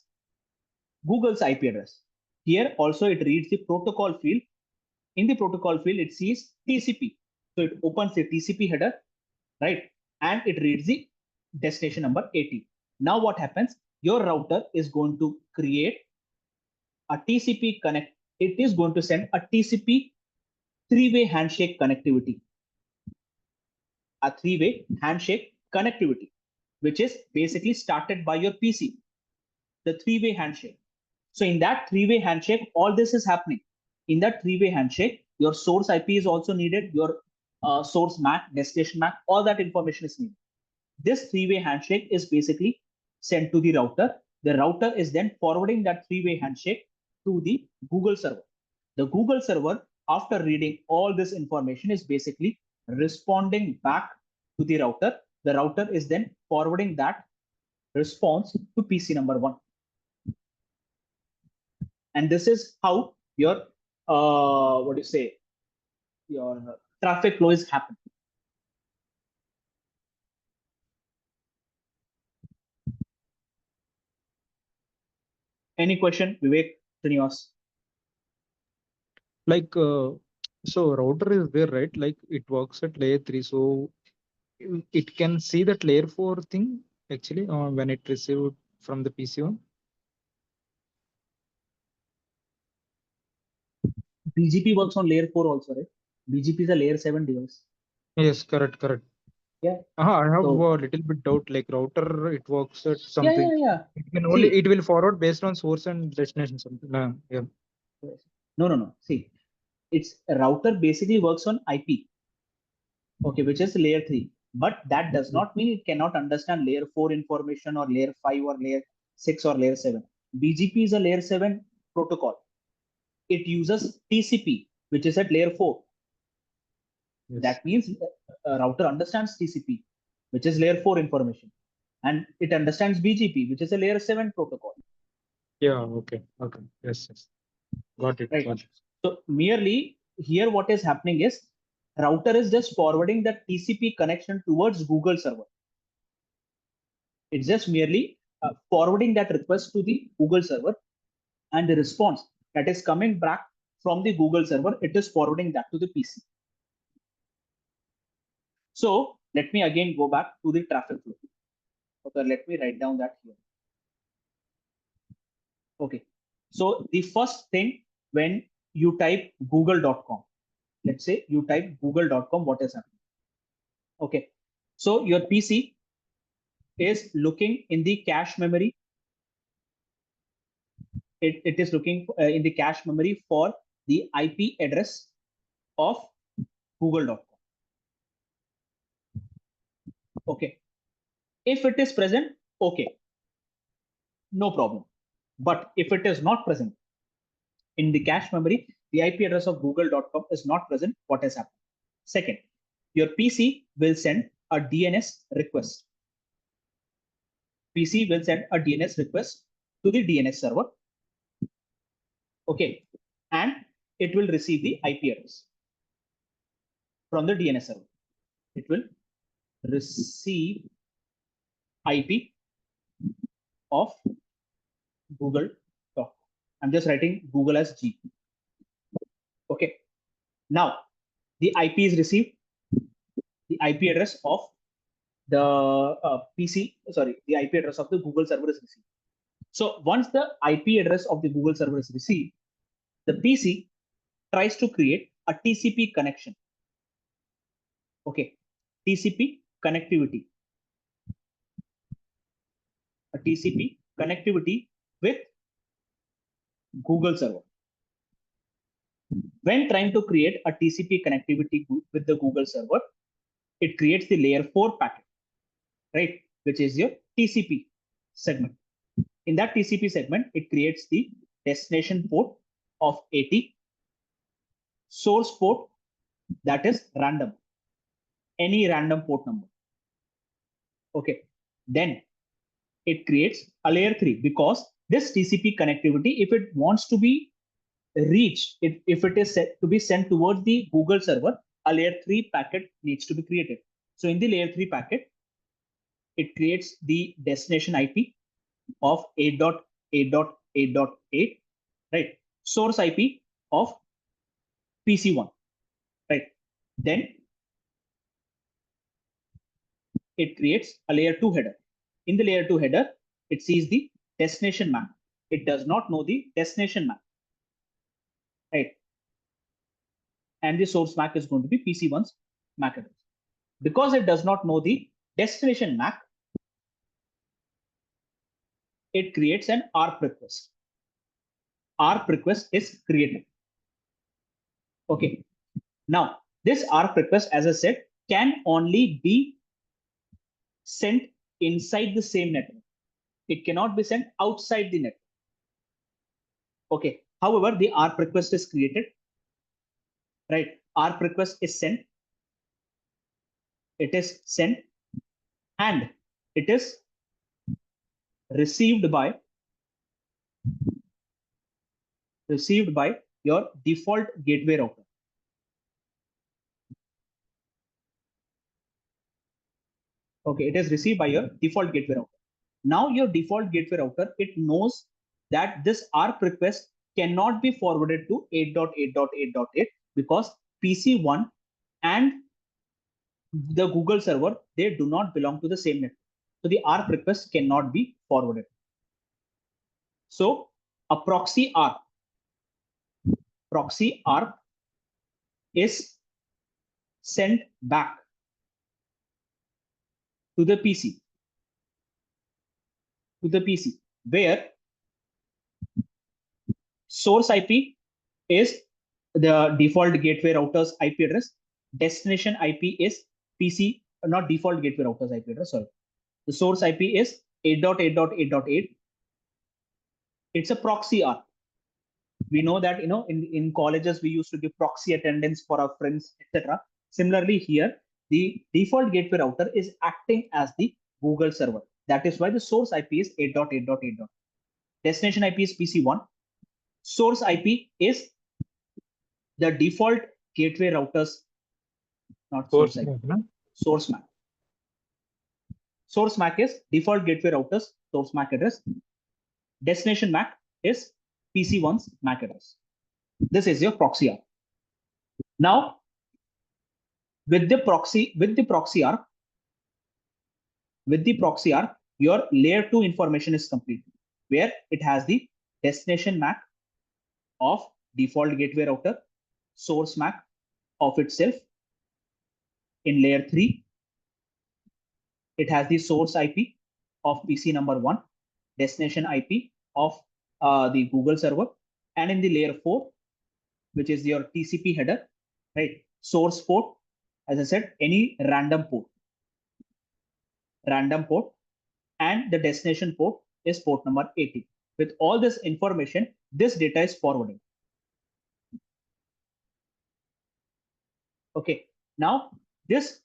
Google's IP address. Here also it reads the protocol field. In the protocol field, it sees TCP. So it opens the TCP header, right? And it reads the destination number 80. Now what happens? Your router is going to create a TCP connect. It is going to send a TCP three-way handshake connectivity. A three-way handshake connectivity, which is basically started by your PC. The three-way handshake. So in that three-way handshake, all this is happening. In that three-way handshake, your source IP is also needed, your source MAC, destination MAC, all that information is needed. This three-way handshake is basically sent to the router. The router is then forwarding that three-way handshake to the Google server. The Google server, after reading all this information, is basically responding back to the router. The router is then forwarding that response to PC number 1. And this is how your your traffic flow is happening. Any question, Vivek, Srinivas? Like so router is there, right? Like it works at layer 3, so it can see that layer 4 thing actually when it received from the PC1. BGP works on layer 4 also, right? BGP is a layer 7 device. Yes, correct. Yeah. I have a little bit doubt. Like router, it works at something. Yeah. It can only it will forward based on source and destination something. Yeah. No. See, its router basically works on IP. Okay, which is layer 3. But that does not mean it cannot understand layer 4 information or layer 5 or layer 6 or layer 7. BGP is a layer 7 protocol. It uses TCP, which is at layer 4. Yes. That means a router understands TCP, which is layer 4 information. And it understands BGP, which is a layer 7 protocol. Yeah, okay. Yes. Got it. Right. Got it. So merely here what is happening is router is just forwarding the TCP connection towards Google server. It's just merely forwarding that request to the Google server, and the response that is coming back from the Google server, it is forwarding that to the PC. So let me again go back to the traffic flow. Okay, let me write down that here. Okay, so the first thing when you type google.com, let's say you type google.com, what is happening? Okay, so your PC is looking in the cache memory. It is looking in the cache memory for the IP address of google.com. Okay, if it is present, okay, no problem. But if it is not present in the cache memory, the IP address of google.com is not present, what has happened? Second, your PC will send a DNS request. PC will send a DNS request to the DNS server. Okay, and it will receive the IP address from the DNS server. It will receive IP of google.com. I'm just writing Google as G. Okay, now the IP is received. The IP address of the PC, sorry, the IP address of the Google server is received. So once the IP address of the Google server is received, the PC tries to create a TCP connection. Okay, TCP connectivity. A TCP connectivity with Google server. When trying to create a TCP connectivity with the Google server, it creates the layer 4 packet, right? Which is your TCP segment. In that TCP segment, it creates the destination port of 80, source port that is random, any random port number. Okay, then it creates a layer 3 because this TCP connectivity, if it wants to be reached, if it is set to be sent towards the Google server, a layer 3 packet needs to be created. So in the layer 3 packet, it creates the destination IP of 8.8.8.8, right? Source IP of PC1, right? Then it creates a layer 2 header. In the layer 2 header, it sees the destination map. It does not know the destination map, right? And the source MAC is going to be PC1's MAC address. Because it does not know the destination MAC, it creates an ARP request. ARP request is created. Okay. Now, this ARP request, as I said, can only be sent inside the same network. It cannot be sent outside the network. Okay. However, the ARP request is created, right? ARP request is sent. It is sent, and it is received by your default gateway router. Okay, it is received by your default gateway router. Now your default gateway router, it knows that this ARP request cannot be forwarded to 8.8.8.8 because PC1 and the Google server, they do not belong to the same network. So the ARP request cannot be forwarded. So a proxy ARP is sent back to the PC, where source IP is the default gateway router's IP address. Destination IP is PC, not default gateway router's IP address, sorry. The source IP is 8.8.8.8. It's a proxy ARP. We know that, in colleges, we used to give proxy attendance for our friends, etc. Similarly, here, the default gateway router is acting as the Google server. That is why the source IP is 8.8.8. Destination IP is PC1. Source IP is the default gateway router's not source IP. Source MAC. Source MAC is default gateway router's source MAC address. Destination MAC is PC1's MAC address. This is your proxy ARP. Now, with the proxy ARP, your layer 2 information is complete, where it has the destination MAC of default gateway router, source MAC of itself. In layer 3, it has the source IP of PC number 1, destination IP of the Google server, and in the layer 4, which is your TCP header, right? Source port, as I said, any random port, and the destination port is port number 80. With all this information, this data is forwarded. Okay, now this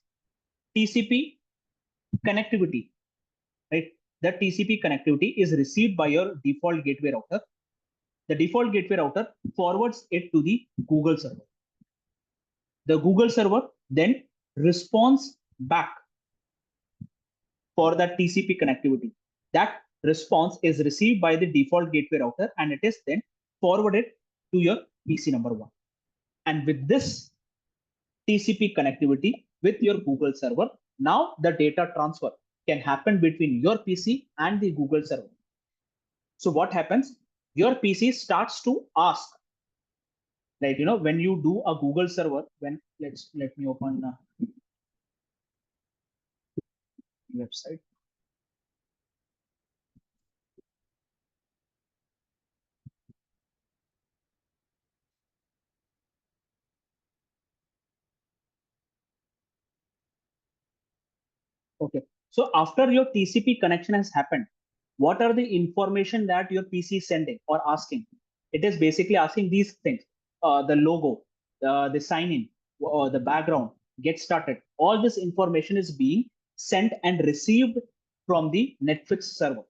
TCP connectivity, right? The TCP connectivity is received by your default gateway router. The default gateway router forwards it to the Google server. The Google server then responds back for that TCP connectivity. That response is received by the default gateway router, and it is then forwarded to your PC number 1. And with this TCP connectivity with your Google server, now the data transfer can happen between your PC and the Google server. So what happens? Your PC starts to ask, like, when you do a Google server, let me open website. Okay, so after your TCP connection has happened, what are the information that your PC is sending or asking? It is basically asking these things: the logo, the sign in, the background, get started. All this information is being sent and received from the Netflix server.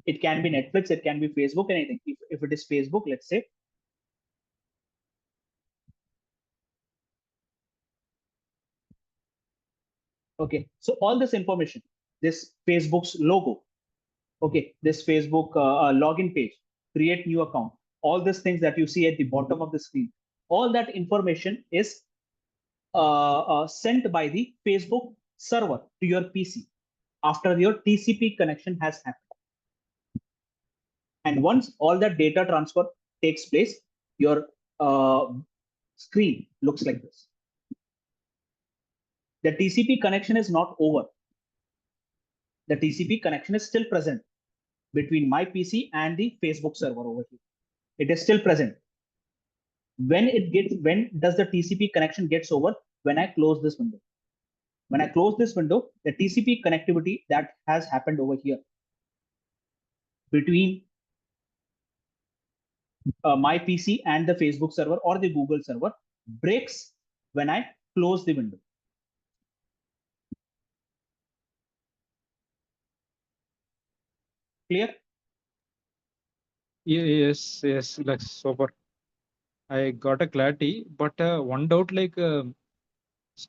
It can be Netflix, it can be Facebook, anything. If it is Facebook, let's say. Okay, so all this information, this Facebook's logo, okay, this Facebook login page, create new account, all these things that you see at the bottom of the screen, all that information is sent by the Facebook server to your PC after your TCP connection has happened. And once all that data transfer takes place, your screen looks like this. The TCP connection is not over. The TCP connection is still present between my PC and the Facebook server over here. It is still present. When does the TCP connection gets over? When I close this window. When I close this window, the TCP connectivity that has happened over here between my PC and the Facebook server or the Google server breaks when I close the window. Clear? Yes, like super. I got a clarity, but one doubt, like so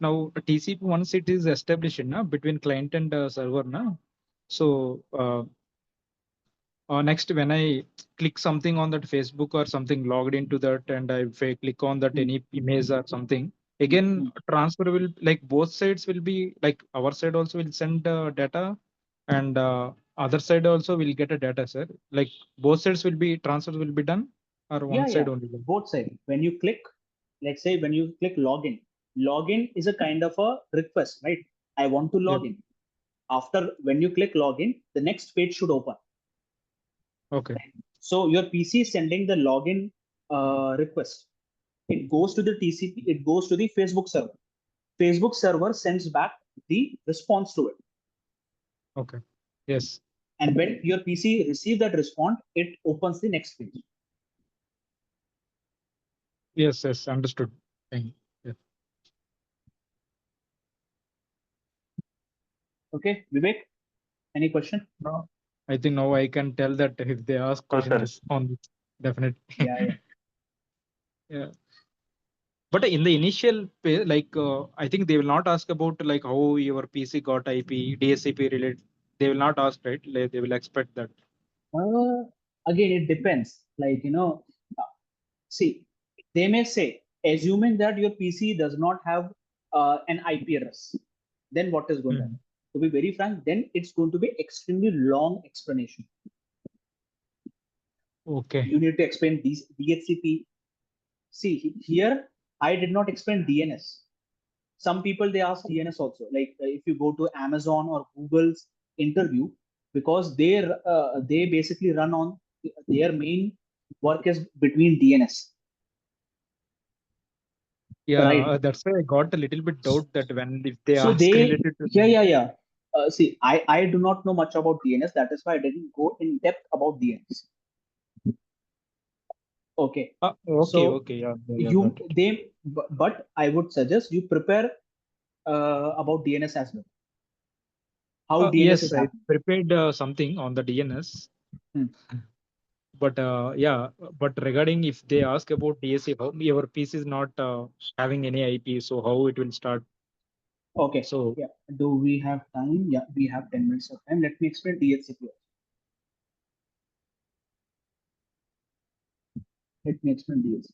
now TCP, once it is established between client and server, so next when I click something on that Facebook or something logged into that, and I click on that any image or something, again transfer will, like both sides will be, like our side also will send data, and other side also will get a data, sir. Like both sides will be transfer will be done, or one side only? Both sides. When you click, let's say when you click login is a kind of a request, right? I want to log in. After when you click login, the next page should open. Okay. So your PC is sending the login request. It goes to the TCP, it goes to the Facebook server. Facebook server sends back the response to it. Okay. Yes. And when your PC receives that response, it opens the next page. Yes, understood. Thank you. Yeah. Okay, Vivek, any question? No, I think now I can tell that if they ask questions on this, definitely. Yeah. Yeah. But in the initial, like I think they will not ask about like how your PC got IP, DHCP related. They will not ask, right? Like, they will expect that. Again, it depends. Like, see, they may say, assuming that your PC does not have an IP address, then what is going to happen? To be very frank, then it's going to be extremely long explanation. Okay. You need to explain these DHCP. See, here I did not explain DNS. Some people they ask DNS also. Like if you go to Amazon or Google's interview, because they basically run on their main work is between DNS. Yeah, right. That's why I got a little bit doubt that when if they So ask related to yeah. See, I do not know much about DNS. That is why I didn't go in depth about DNS. Okay. Okay, yeah, got it. But I would suggest you prepare about DNS as well. How DNS yes, is I happening. prepared something on the DNS. But but regarding if they ask about DSC, how your PC is not having any IP, so how it will start? Okay. So yeah, do we have time? Yeah, we have 10 minutes of time. Let me explain DHCP. Let me explain DHCP.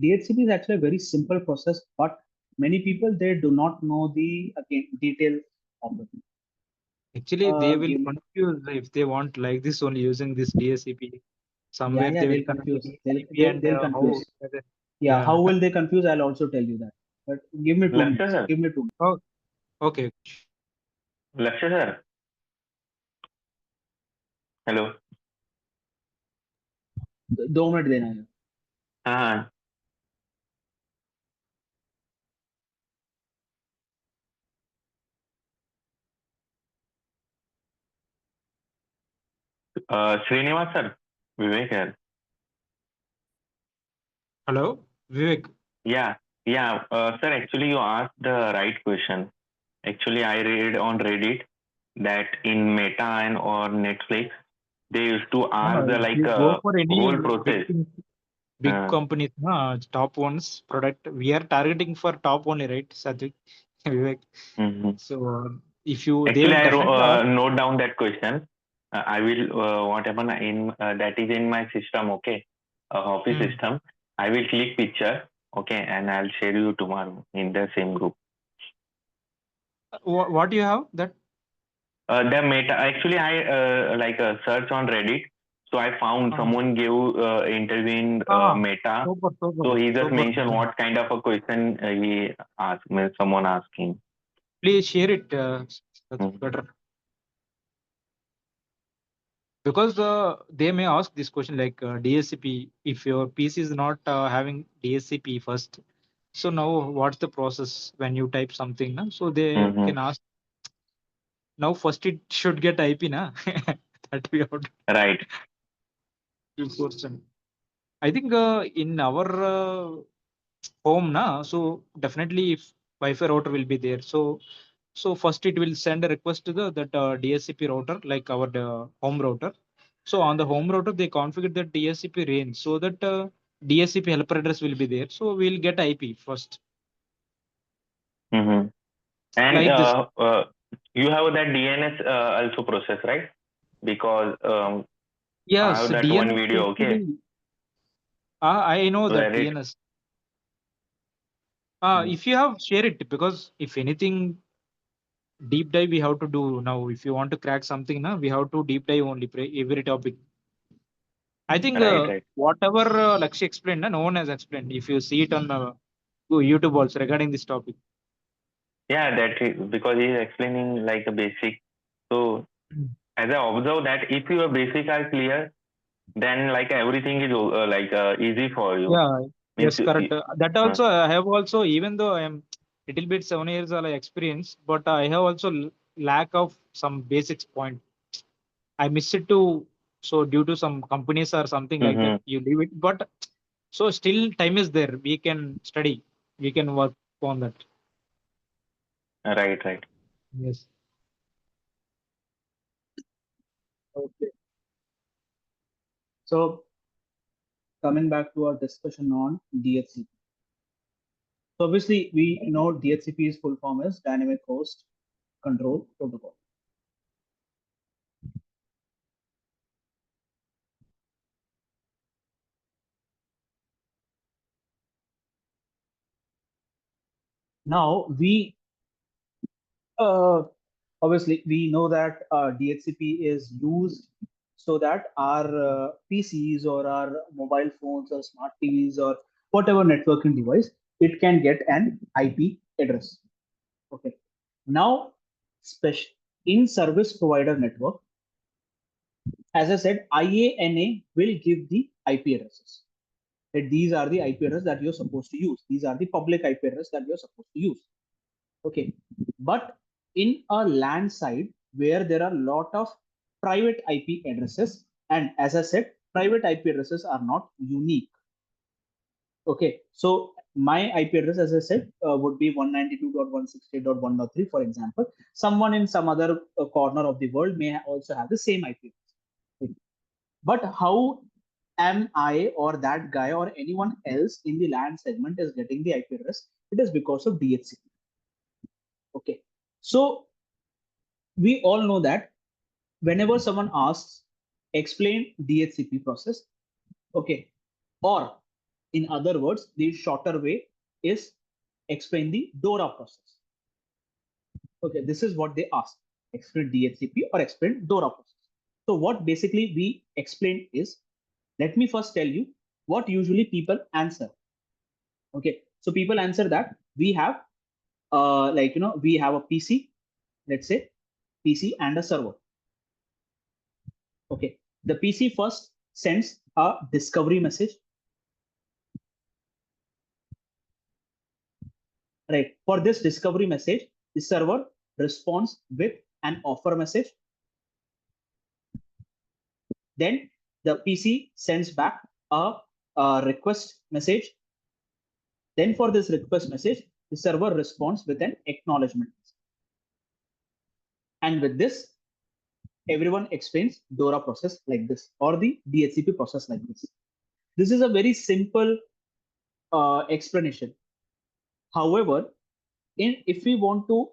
DHCP is actually a very simple process, but many people they do not know the detail of it. actually, they will confuse if they want like this only using this DSCP. Somewhere Yeah, they will they'll connect confuse. IP and They'll how. confuse. Yeah, how will they confuse? I'll also tell you that. But give me 2 minutes. Lakshya sir. Give me 2 minutes. Oh, okay. Lakshya sir. Hello. 2 minutes देना है. हाँ. Srinivas sir. Vivek here. Hello, Vivek. Yeah. Sir, actually you asked the right question. Actually, I read on Reddit that in Meta and or Netflix, they used to ask the If you go for any whole process. big companies, top ones product, we are targeting for top only, right, Satvik? Vivek. So if you, they Actually, will I definitely ask. note down that question. I will whatever in that is in my system. Okay, office system. I will click picture. Okay, and I'll share you tomorrow in the same group. What do you have that? The Meta. Actually, I like search on Reddit. So I found someone gave interview in Meta. Super, So he just mentioned what kind of a question he asked. Someone asking. Please share it. That's better. Because they may ask this question like DHCP. If your PC is not having DHCP first, so now what's the process when you type something? Na? So they can ask. Now first it should get IP, na? That we have to. Right. I think in our home, na, so definitely if Wi-Fi router will be there. So first it will send a request to the that DHCP router, like our home router. So on the home router, they configure the DHCP range so that DHCP helper address will be there. So we'll get IP first. And like this. You have that DNS also process, right? Because I have that DNS one video. Okay. I know that Where DNS. If you have, share it, because if anything deep dive we have to do now. If you want to crack something now, we have to deep dive only every topic. I think right. whatever Lakshya explained, no one has explained. If you see it on YouTube also regarding this topic. Yeah, because he's explaining like a basic. So as I observe that if your basic are clear, then like everything is like easy for you. Yeah, yes, correct. That also I have also, even though I am little bit 7 years experience, but I have also lack of some basics point. I miss it too. So due to some companies or something like that, Mm-hmm. you leave it. But so still time is there. We can study. We can work on that. Right, right. Yes. Okay. So coming back to our discussion on DHCP. So obviously we know DHCP's full form is Dynamic Host Control Protocol. Now we obviously we know that DHCP is used so that our PCs or our mobile phones or smart TVs or whatever networking device, it can get an IP address. Okay. Now, special in service provider network, as I said, IANA will give the IP addresses. That these are the IP addresses that you're supposed to use. These are the public IP addresses that you're supposed to use. Okay. But in a LAN side where there are a lot of private IP addresses, and as I said, private IP addresses are not unique. Okay. So my IP address, as I said, would be 192.168.1.3, for example. Someone in some other corner of the world may also have the same IP address. But how am I or that guy or anyone else in the LAN segment is getting the IP address? It is because of DHCP. Okay. So we all know that whenever someone asks, explain DHCP process, okay, or in other words, the shorter way is explain the DORA process. Okay, this is what they ask, explain DHCP or explain DORA process. So what basically we explained is, let me first tell you what usually people answer. Okay, so people answer that we have we have a PC, let's say PC and a server. Okay, the PC first sends a discovery message. Right, for this discovery message, the server responds with an offer message. Then the PC sends back a request message. Then for this request message, the server responds with an acknowledgement. And with this, everyone explains DORA process like this or the DHCP process like this. This is a very simple explanation. However, if we want to,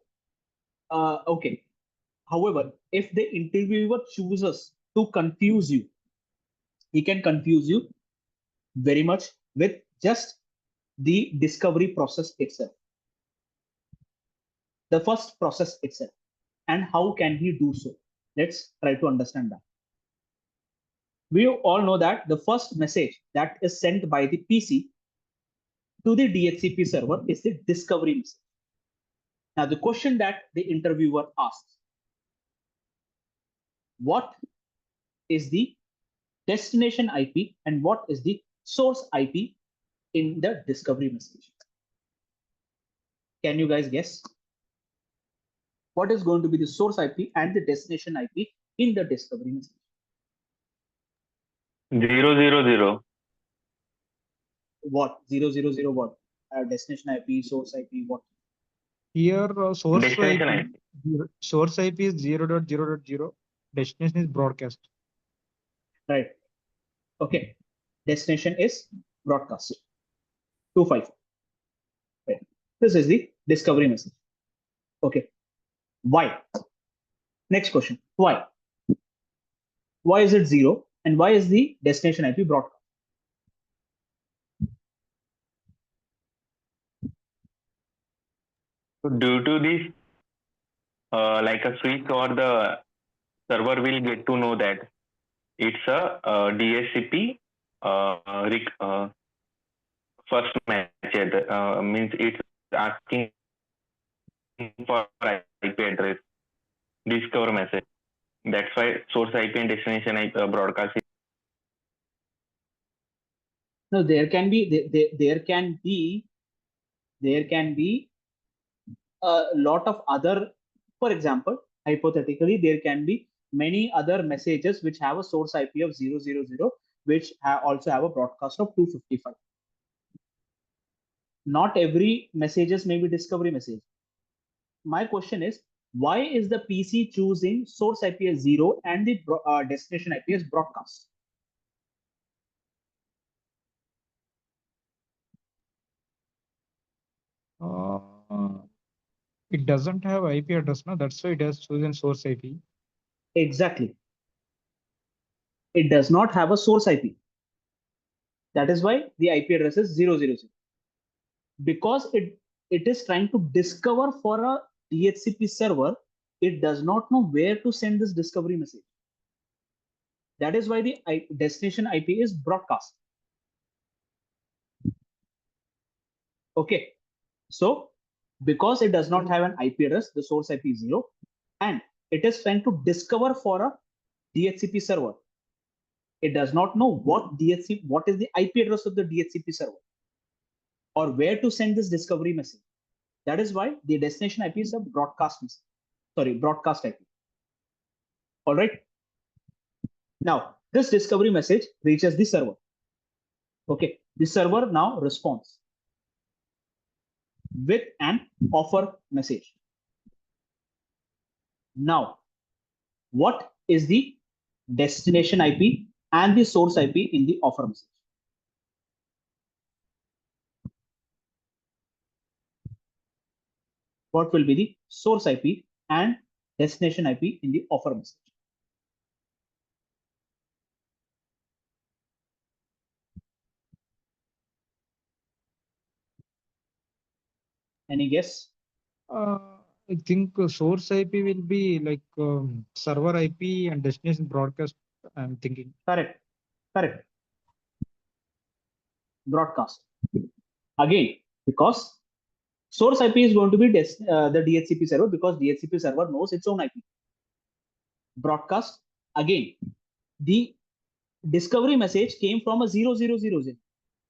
okay, however, if the interviewer chooses to confuse you, he can confuse you very much with just the discovery process itself, the first process itself. And how can he do so? Let's try to understand that. We all know that the first message that is sent by the PC to the DHCP server is the discovery message. Now, the question that the interviewer asks, what is the destination IP and what is the source IP in the discovery message? Can you guys guess? What is going to be the source IP and the destination IP in the discovery message? 000. What? 000 what? Destination IP, source IP, what? Here Destination IP. source IP is 0.0.0. Destination is broadcast. Right. Okay. Destination is broadcast. 254. Right. This is the discovery message. Okay. Why? Next question. Why? Why is it 0? And why is the destination IP broadcast? So due to this, like a switch or the server will get to know that it's a DHCP first message. Means it's asking for IP address, discover message. That's why source IP and destination IP broadcast. No, there can be a lot of other, for example, hypothetically, there can be many other messages which have a source IP of 000, which also have a broadcast of 255. Not every messages may be discovery message. My question is, why is the PC choosing source IP as 0 and the destination IP as broadcast? It doesn't have IP address, no? That's why it has chosen source IP. Exactly. It does not have a source IP. That is why the IP address is 000. Because it is trying to discover for a DHCP server, it does not know where to send this discovery message. That is why the destination IP is broadcast. Okay. So because it does not have an IP address, the source IP is 0, and it is trying to discover for a DHCP server. It does not know what is the IP address of the DHCP server or where to send this discovery message. That is why the destination IP is a broadcast message. Sorry, broadcast IP. All right. Now, this discovery message reaches the server. Okay. The server now responds with an offer message. Now, what is the destination IP and the source IP in the offer message? What will be the source IP and destination IP in the offer message? Any guess? I think source IP will be like server IP and destination broadcast, I'm thinking. Correct. Correct. Broadcast. Again, because source IP is going to be the DHCP server, because DHCP server knows its own IP. Broadcast, again, the discovery message came from a 0000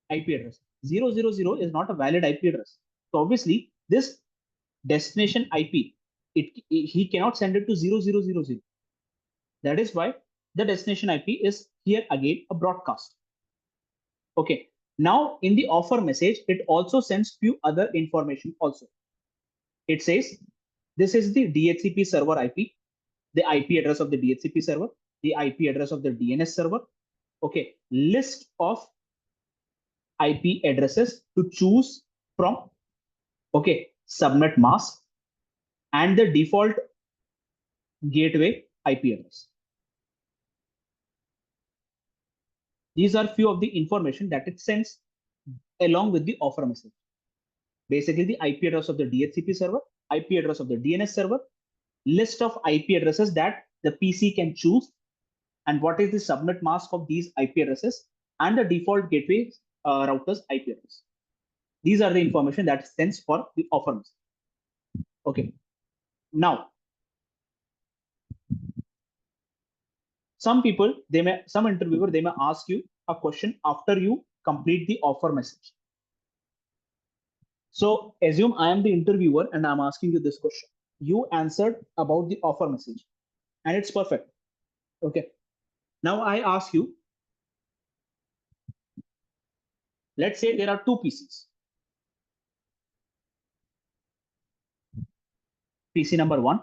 IP address. 000 is not a valid IP address. So obviously, this destination IP, he cannot send it to 0000. That is why the destination IP is here again a broadcast. Okay. Now in the offer message, it also sends few other information also. It says this is the DHCP server IP, the IP address of the DHCP server, the IP address of the DNS server. Okay. List of IP addresses to choose from. Okay. Subnet mask and the default gateway IP address. These are few of the information that it sends along with the offer message. Basically, the IP address of the DHCP server, IP address of the DNS server, list of IP addresses that the PC can choose, and what is the subnet mask of these IP addresses, and the default gateway router's IP address. These are the information that sends for the offer message. Okay. Now, some interviewer, they may ask you a question after you complete the offer message. So assume I am the interviewer and I'm asking you this question. You answered about the offer message and it's perfect. Okay. Now I ask you, let's say there are two PCs. PC number 1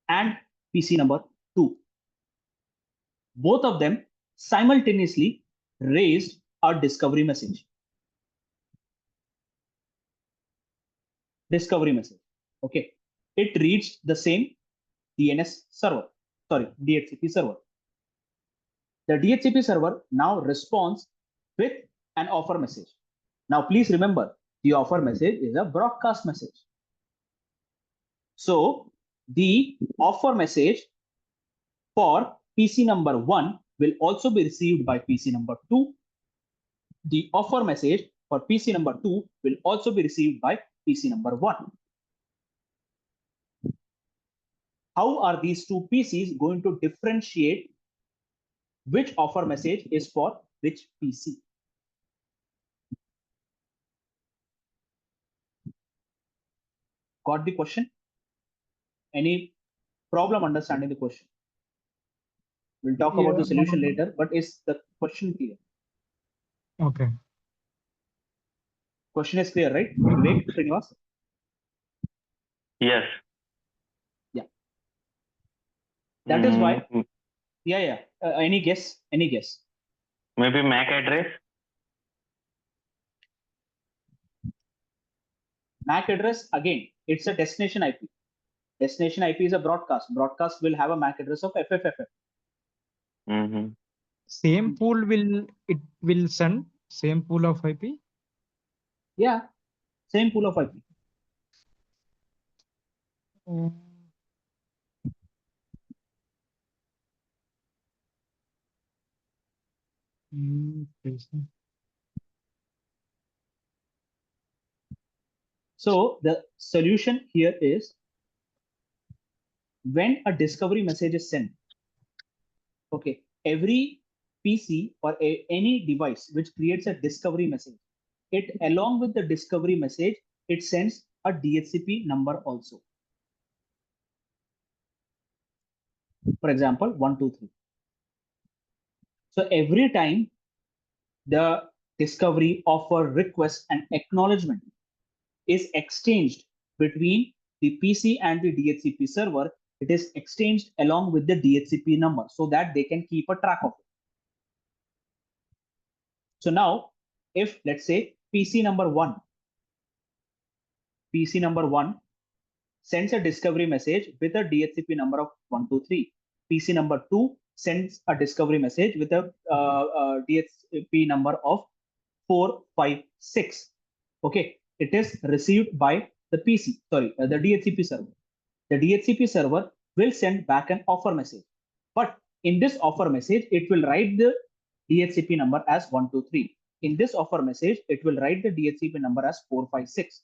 and PC number 2. Both of them simultaneously raised a discovery message. Discovery message. Okay. It reached the same DHCP server. The DHCP server now responds with an offer message. Now, please remember, the offer message is a broadcast message. So the offer message for PC number 1 will also be received by PC number 2. The offer message for PC number 2 will also be received by PC number 1. How are these two PCs going to differentiate which offer message is for which PC? Got the question? Any problem understanding the question? We'll talk about the solution later, but is the question clear? Okay. Question is clear, right? Vivek, Srinivas? Yes. Yeah. That is why. Yeah. Any guess? Any guess? Maybe MAC address. MAC address, again, it's a destination IP. Destination IP is a broadcast. Broadcast will have a MAC address of FFFF. Same pool will send same pool of IP? Yeah, same pool of IP. So the solution here is, when a discovery message is sent, okay, every PC or any device which creates a discovery message, it along with the discovery message, it sends a DHCP number also. For example, 123. So every time the discovery, offer, request, and acknowledgement is exchanged between the PC and the DHCP server, it is exchanged along with the DHCP number so that they can keep a track of it. So now, if let's say PC number one sends a discovery message with a DHCP number of 123, PC number 2 sends a discovery message with a DHCP number of 456. Okay, it is received by the the DHCP server. The DHCP server will send back an offer message. But in this offer message, it will write the DHCP number as 123. In this offer message, it will write the DHCP number as 456.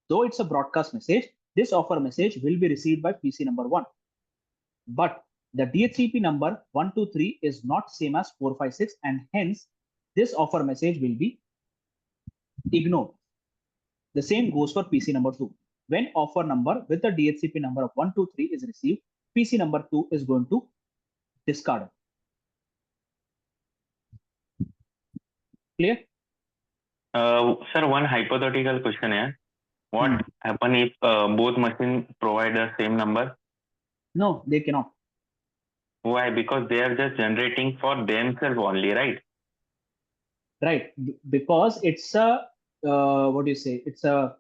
Though it's a broadcast message, this offer message will be received by PC number 1. But the DHCP number 123 is not same as 456, and hence this offer message will be ignored. The same goes for PC number 2. When offer number with the DHCP number of 123 is received, PC number 2 is going to discard it. Clear? Sir, one hypothetical question here. What happen if both machines provide the same number? No, they cannot. Why? Because they are just generating for themselves only, right? Right, because it's a what do you say? It's a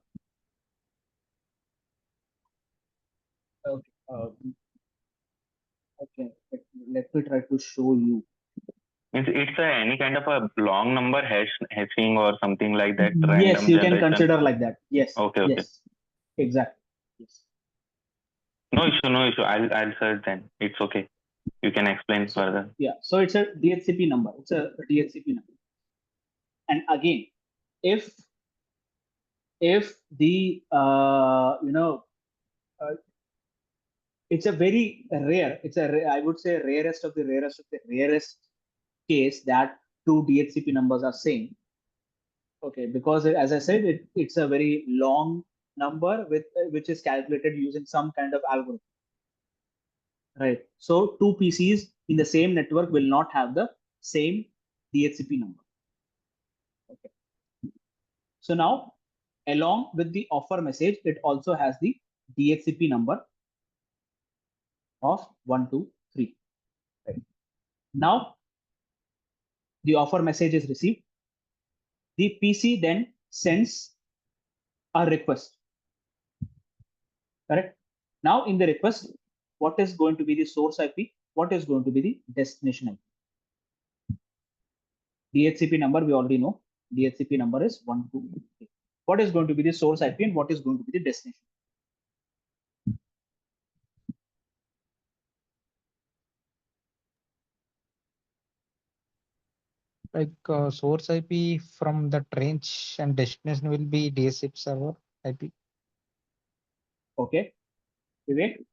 okay. Let me try to show you. It's any kind of a long number hashing or something like that. Yes, you generation. can consider like that. Yes. Okay. Yes. Exactly. Yes. No issue. I'll search then. It's okay. You can explain further. Yeah. So it's a DHCP number. It's a DHCP number. And again, if the it's a very rare. I would say rarest of the rarest case that two DHCP numbers are same. Okay, because as I said, it's a very long number which is calculated using some kind of algorithm. Right. So two PCs in the same network will not have the same DHCP number. Okay. So now, along with the offer message, it also has the DHCP number of 123. Right. Now, the offer message is received. The PC then sends a request. Correct. Now, in the request, what is going to be the source IP? What is going to be the destination IP? DHCP number we already know. DHCP number is 123. What is going to be the source IP and what is going to be the destination? Like source IP from that range and destination will be DHCP server IP. Okay. Vivek?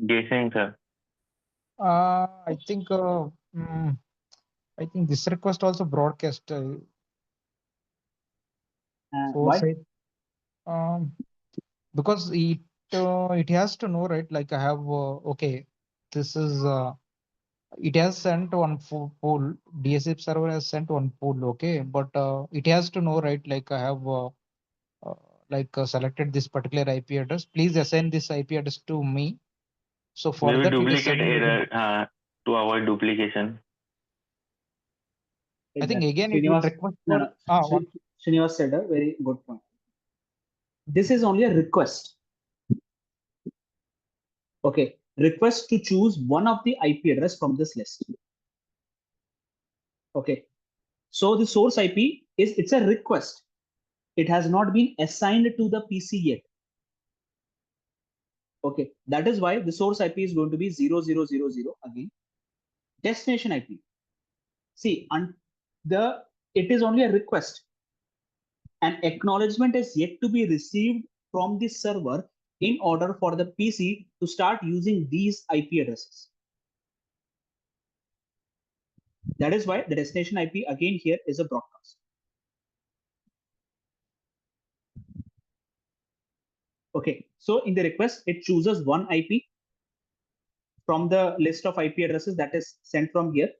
Guessing, sir. I think this request also broadcast. Why? Because it has to know, right? Like I have okay, this is it has sent one pool. DHCP server has sent one pool, okay, but it has to know, right? Like I have selected this particular IP address. Please assign this IP address to me. So for Maybe that, it is duplicate sending again. error to avoid duplication. I think Exactly. again it will request for Srinivas said a very good point. This is only a request. Okay, request to choose one of the IP address from this list. Okay, so the source IP it's a request. It has not been assigned to the PC yet. Okay, that is why the source IP is going to be 0000 again. Destination IP. See, it is only a request. An acknowledgement is yet to be received from the server in order for the PC to start using these IP addresses. That is why the destination IP again here is a broadcast. Okay, so in the request, it chooses one IP from the list of IP addresses that is sent from here.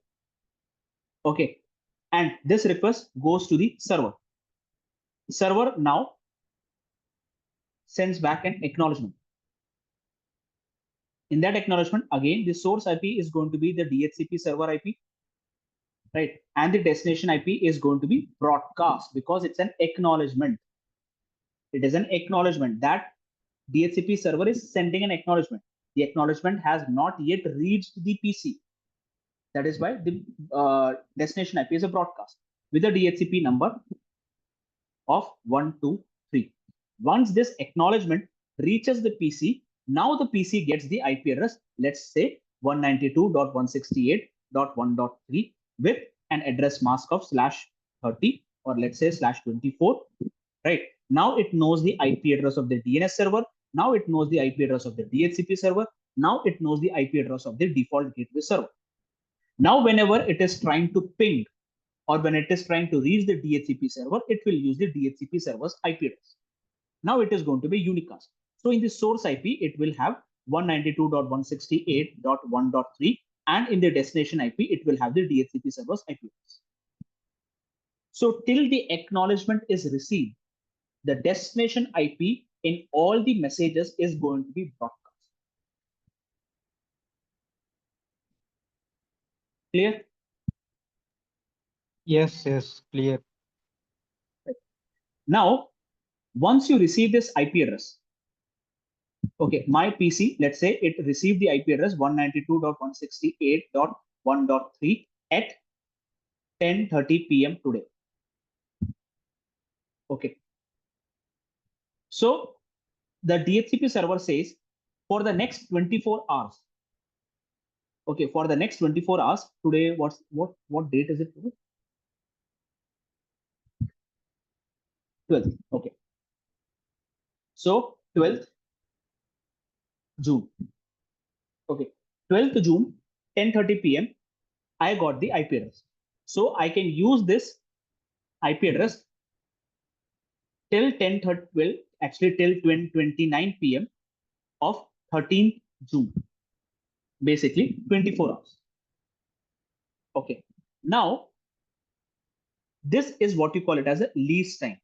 Okay, and this request goes to the server. Server now sends back an acknowledgement. In that acknowledgement, again, the source IP is going to be the DHCP server IP, right? And the destination IP is going to be broadcast because it's an acknowledgement. It is an acknowledgement that DHCP server is sending an acknowledgement. The acknowledgement has not yet reached the PC. That is why the destination IP is a broadcast with a DHCP number of 123. Once this acknowledgement reaches the PC, now the PC gets the IP address, let's say 192.168.1.3 with an address mask of /30 or let's say /24, right? Now it knows the IP address of the DNS server. Now it knows the IP address of the DHCP server. Now it knows the IP address of the default gateway server. Now, whenever it is trying to ping or when it is trying to reach the DHCP server, it will use the DHCP server's IP address. Now it is going to be unicast. So in the source IP, it will have 192.168.1.3, and in the destination IP, it will have the DHCP server's IP address. So till the acknowledgement is received, the destination IP in all the messages is going to be broadcast. Clear? Yes, clear. Now, once you receive this IP address, okay, my PC, let's say it received the IP address 192.168.1.3 at 10:30 p.m. today. Okay. So the DHCP server says for the next 24 hours. Okay, for the next 24 hours, today, what date is it today? 12th. Okay. So 12th June. Okay. 12th June, 10:30 p.m. I got the IP address. So I can use this IP address till 10:30, well, actually till 29 p.m. of 13th June. Basically 24 hours. Okay. Now, this is what you call it as a lease time.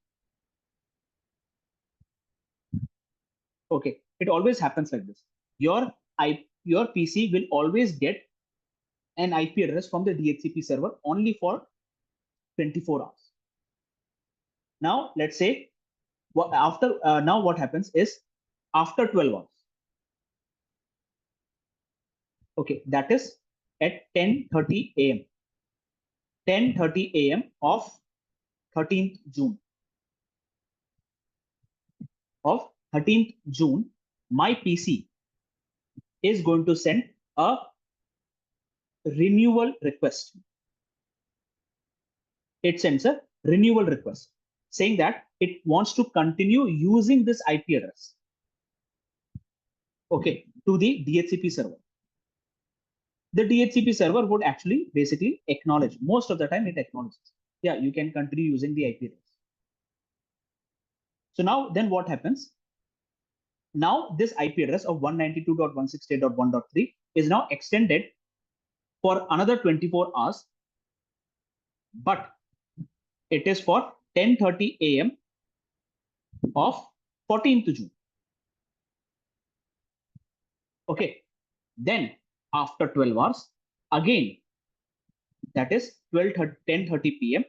Okay. It always happens like this. Your PC will always get an IP address from the DHCP server only for 24 hours. Now, let's say now what happens is after 12 hours. Okay, that is at 10:30 a.m. 10:30 a.m. of 13th June. Of 13th June, my PC is going to send a renewal request. It sends a renewal request saying that it wants to continue using this IP address. Okay, to the DHCP server. The DHCP server would actually basically acknowledge. Most of the time, it acknowledges. Yeah, you can continue using the IP address. So now then what happens? Now this IP address of 192.168.1.3 is now extended for another 24 hours, but it is for 10:30 a.m. of 14th June. Okay. Then after 12 hours, again, that is 10:30 p.m.,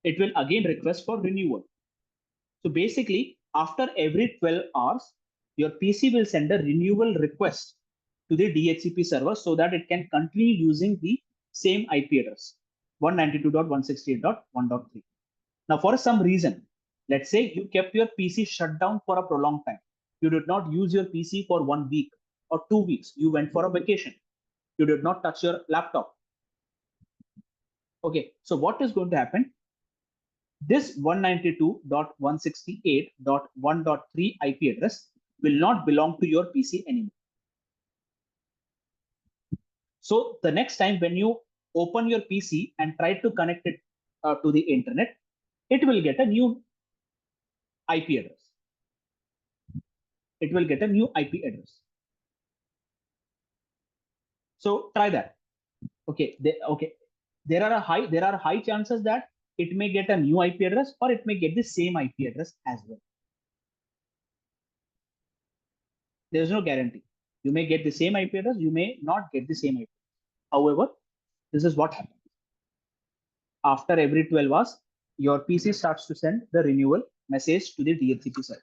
it will again request for renewal. So basically, after every 12 hours, your PC will send a renewal request to the DHCP server so that it can continue using the same IP address, 192.168.1.3. Now, for some reason, let's say you kept your PC shut down for a prolonged time. You did not use your PC for 1 week or 2 weeks. You went for a vacation. You did not touch your laptop. Okay, so what is going to happen? This 192.168.1.3 IP address will not belong to your PC anymore. So the next time when you open your PC and try to connect it to the internet, it will get a new IP address. It will get a new IP address. So try that. Okay, there are high chances that it may get a new IP address or it may get the same IP address as well. There's no guarantee. You may get the same IP address, you may not get the same IP address. However, this is what happens. After every 12 hours, your PC starts to send the renewal message to the DHCP server.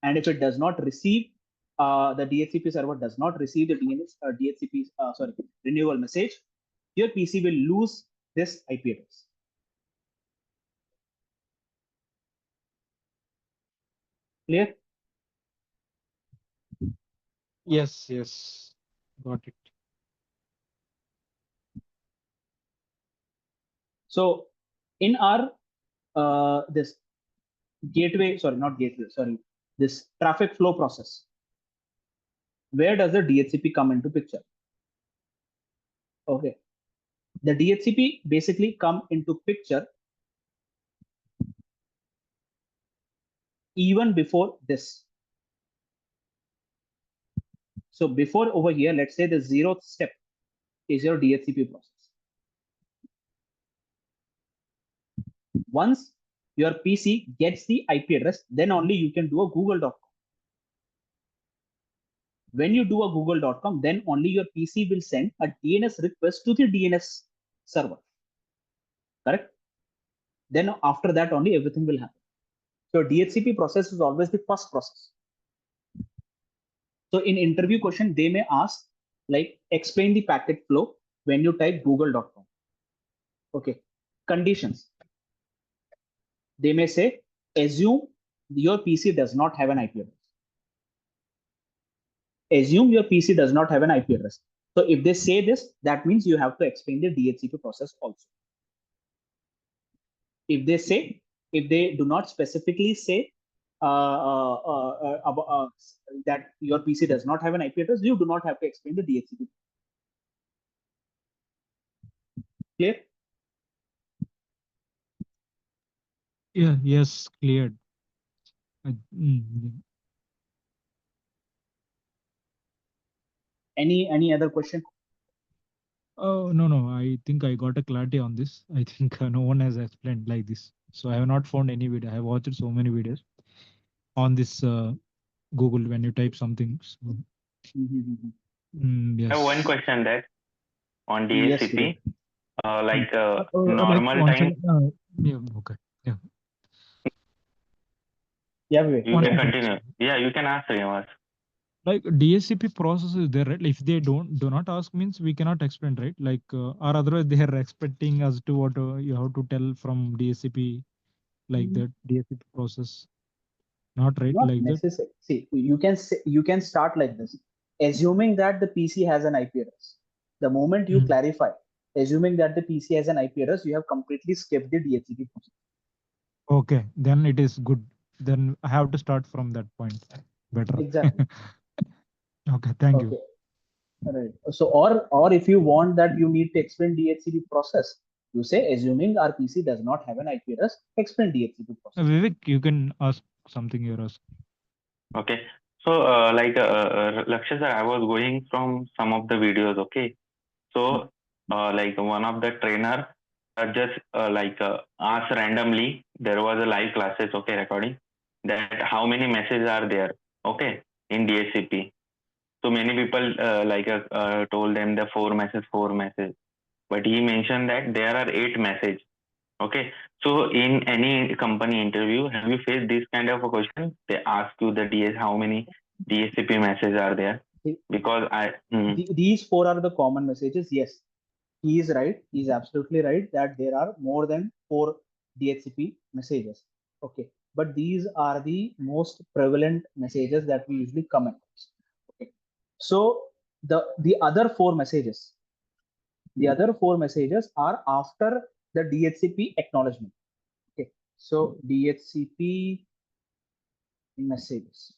And if it does not receive, the DHCP server does not receive the renewal message, your PC will lose this IP address. Clear? Yes, got it. So in our this traffic flow process, where does the DHCP come into picture? Okay, the DHCP basically come into picture even before this. So before over here, let's say the 0th step is your DHCP process. Once your PC gets the IP address, then only you can do a google.com. When you do a google.com, then only your PC will send a DNS request to the DNS server. Correct? Then after that only everything will happen. So DHCP process is always the first process. So in interview question, they may ask, like, explain the packet flow when you type google.com. Okay. Conditions. They may say, assume your PC does not have an IP address. Assume your PC does not have an IP address. So if they say this, that means you have to explain the DHCP process also. If they do not specifically say that your PC does not have an IP address, you do not have to explain the DHCP. Clear? Yeah, yes, cleared. Any other question? Oh, no, I think I got a clarity on this. I think no one has explained like this. So I have not found any video. I have watched so many videos on this Google when you type something. So, yes. I have one question there on Yes, DHCP. like Normal time. Yeah, okay. Yeah. Yeah, Vivek. You can continue. Yeah, you can ask Srinivas. Like DHCP process is there, right? If they do not ask, means we cannot explain, right? Like or otherwise they are expecting us to what you have to tell from DHCP, like that DHCP process. Not right, Not like necessary. See, you can start like this, assuming that the PC has an IP address. The moment you clarify, assuming that the PC has an IP address, you have completely skipped the DHCP process. Okay, then it is good. Then I have to start from that point. Better. Exactly. Okay, thank you. Right. So, or if you want that you need to explain DHCP process, You say, assuming our PC does not have an IP address, explain DHCP process. Vivek, you can ask something you're asking. Okay. So, Lakshya sir, I was going from some of the videos. Okay. So, like one of the trainer just asked randomly. There was a live classes. Okay, recording that how many messages are there. Okay, in DHCP. So many people told them the four message. But he mentioned that there are 8 message. Okay. So in any company interview, have you faced this kind of a question? They ask you the DS how many DHCP messages are there? Because these 4 are the common messages. Yes, he is right. He is absolutely right that there are more than 4 DHCP messages. Okay, but these are the most prevalent messages that we usually come across. Okay, so the other 4 messages, are after the DHCP acknowledgement. Okay, so DHCP messages.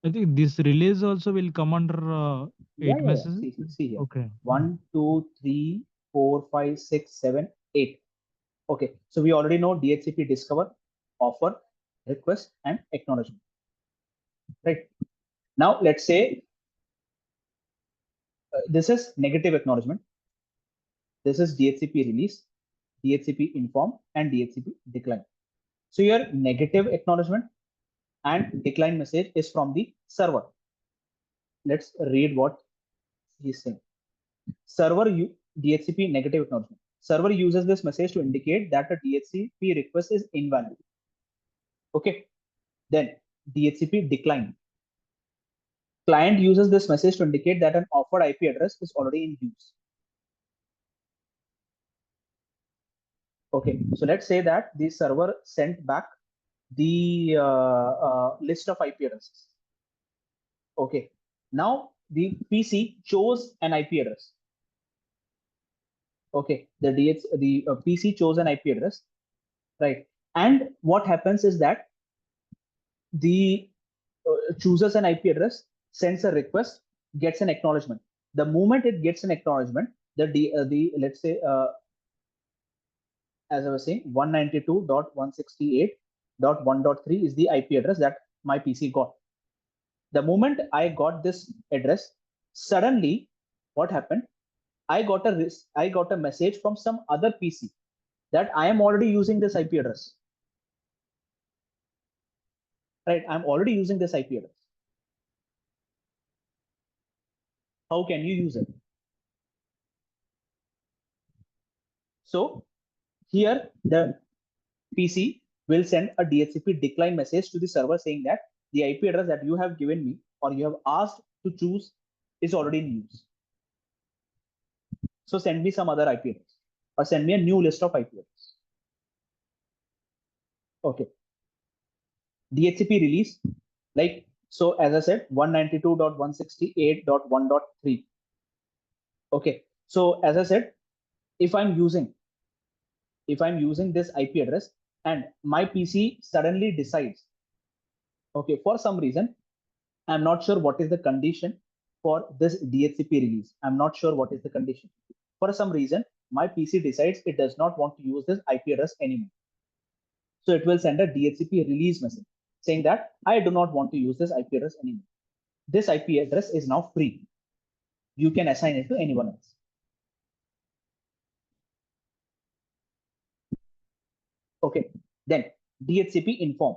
I think this release also will come under 8 messages. See here. Okay. 1, 2, 3, 4, 5, 6, 7, 8. Okay, so we already know DHCP discover, offer, request, and acknowledgement. Right. Now let's say this is negative acknowledgement. This is DHCP release, DHCP inform, and DHCP decline. So your negative acknowledgement and decline message is from the server. Let's read what he's saying. Server DHCP negative acknowledgement. Server uses this message to indicate that the DHCP request is invalid. Okay. Then DHCP decline. Client uses this message to indicate that an offered IP address is already in use. Okay. So let's say that the server sent back the list of IP addresses. Okay. Now the PC chose an IP address. Okay. The PC chose an IP address, right? And what happens is that the chooses an IP address, sends a request, gets an acknowledgement. The moment it gets an acknowledgement, let's say as I was saying, 192.168.1.3 is the IP address that my PC got. The moment I got this address, suddenly what happened? I got a message from some other PC that I am already using this IP address. Right, I'm already using this IP address. How can you use it? So here the PC will send a DHCP decline message to the server saying that the IP address that you have given me or you have asked to choose is already in use. So send me some other IP address or send me a new list of IP address. Okay. DHCP release, like, so as I said, 192.168.1.3. Okay. So as I said, if I'm using this IP address and my PC suddenly decides, okay, for some reason, I'm not sure what is the condition for this DHCP release. I'm not sure what is the condition. For some reason, my PC decides it does not want to use this IP address anymore. So it will send a DHCP release message saying that I do not want to use this IP address anymore. This IP address is now free. You can assign it to anyone else. Okay, then DHCP inform.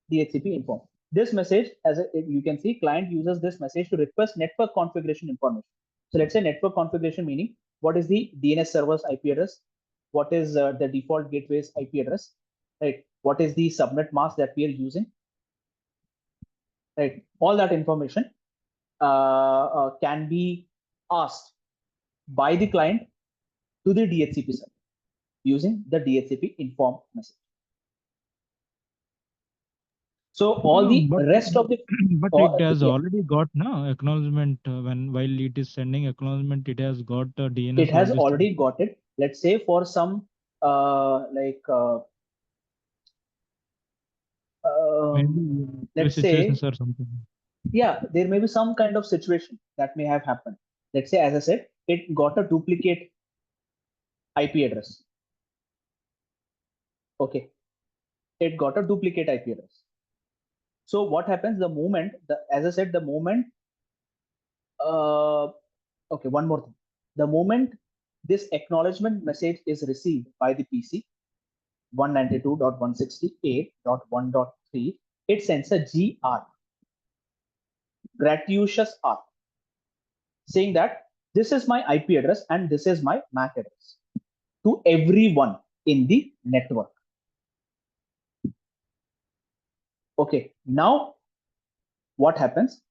This message, as you can see, client uses this message to request network configuration information. So let's say network configuration meaning what is the DNS server's IP address, what is the default gateway's IP address, right? What is the subnet mask that we are using, right? All that information can be asked by the client to the DHCP server using the DHCP inform message. So all the rest of the but it has already got acknowledgement while it is sending acknowledgement, it has got DNS. It has already got it. Let's say for some let's say, or something. Yeah, there may be some kind of situation that may have happened. let's say, as I said, it got a duplicate IP address. Okay, it got a duplicate IP address. So what happens the moment, as I said, the moment, okay, one more thing. The moment this acknowledgement message is received by the PC, 192.168.1.3, it sends a GR, gratuitous R, saying that this is my IP address and this is my MAC address to everyone in the network. Okay, now what happens?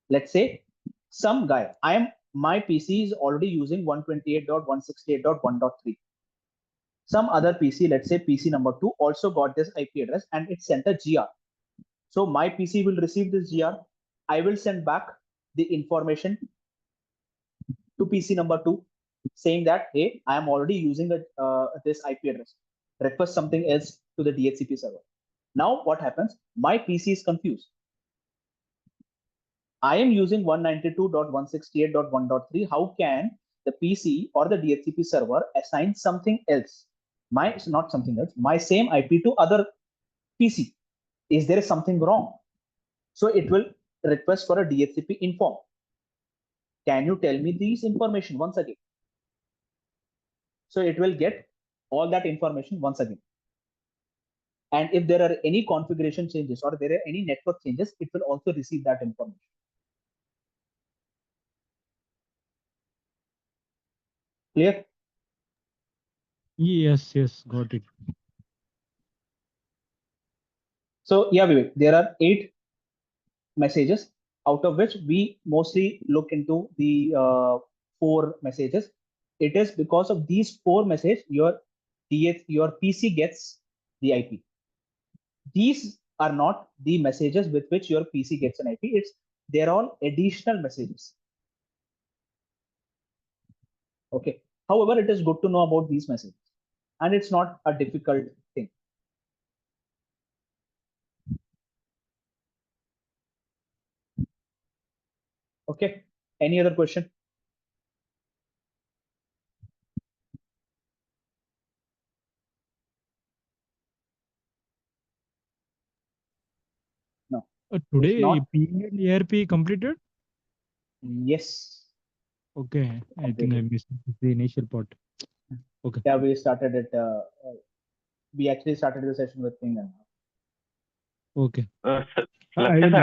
Let's say some guy, my PC is already using 128.168.1.3. Some other PC, let's say PC number 2, also got this IP address and it sent a GR. So my PC will receive this GR. I will send back the information to PC number 2 saying that, hey, I am already using this IP address. Request something else to the DHCP server. Now what happens? My PC is confused. I am using 192.168.1.3. How can the PC or the DHCP server assign something else? Not something else, my same IP to other PC. Is there something wrong? So it will request for a DHCP inform. Can you tell me these information once again? So it will get all that information once again. And if there are any configuration changes or there are any network changes, it will also receive that information. Clear? Yes, got it. So yeah, Vivek, there are 8 messages, out of which we mostly look into the 4 messages. It is because of these 4 messages your PC gets the IP. These are not the messages with which your PC gets an IP. They're all additional messages. Okay. However, it is good to know about these messages, and it's not a difficult thing. Okay. Any other question? No. Today, not, PING and ARP completed? Yes. Okay, I think I missed the initial part. Okay. Yeah, we started it. We actually started the session with PING and ARP. Okay. Lakshya I will sir,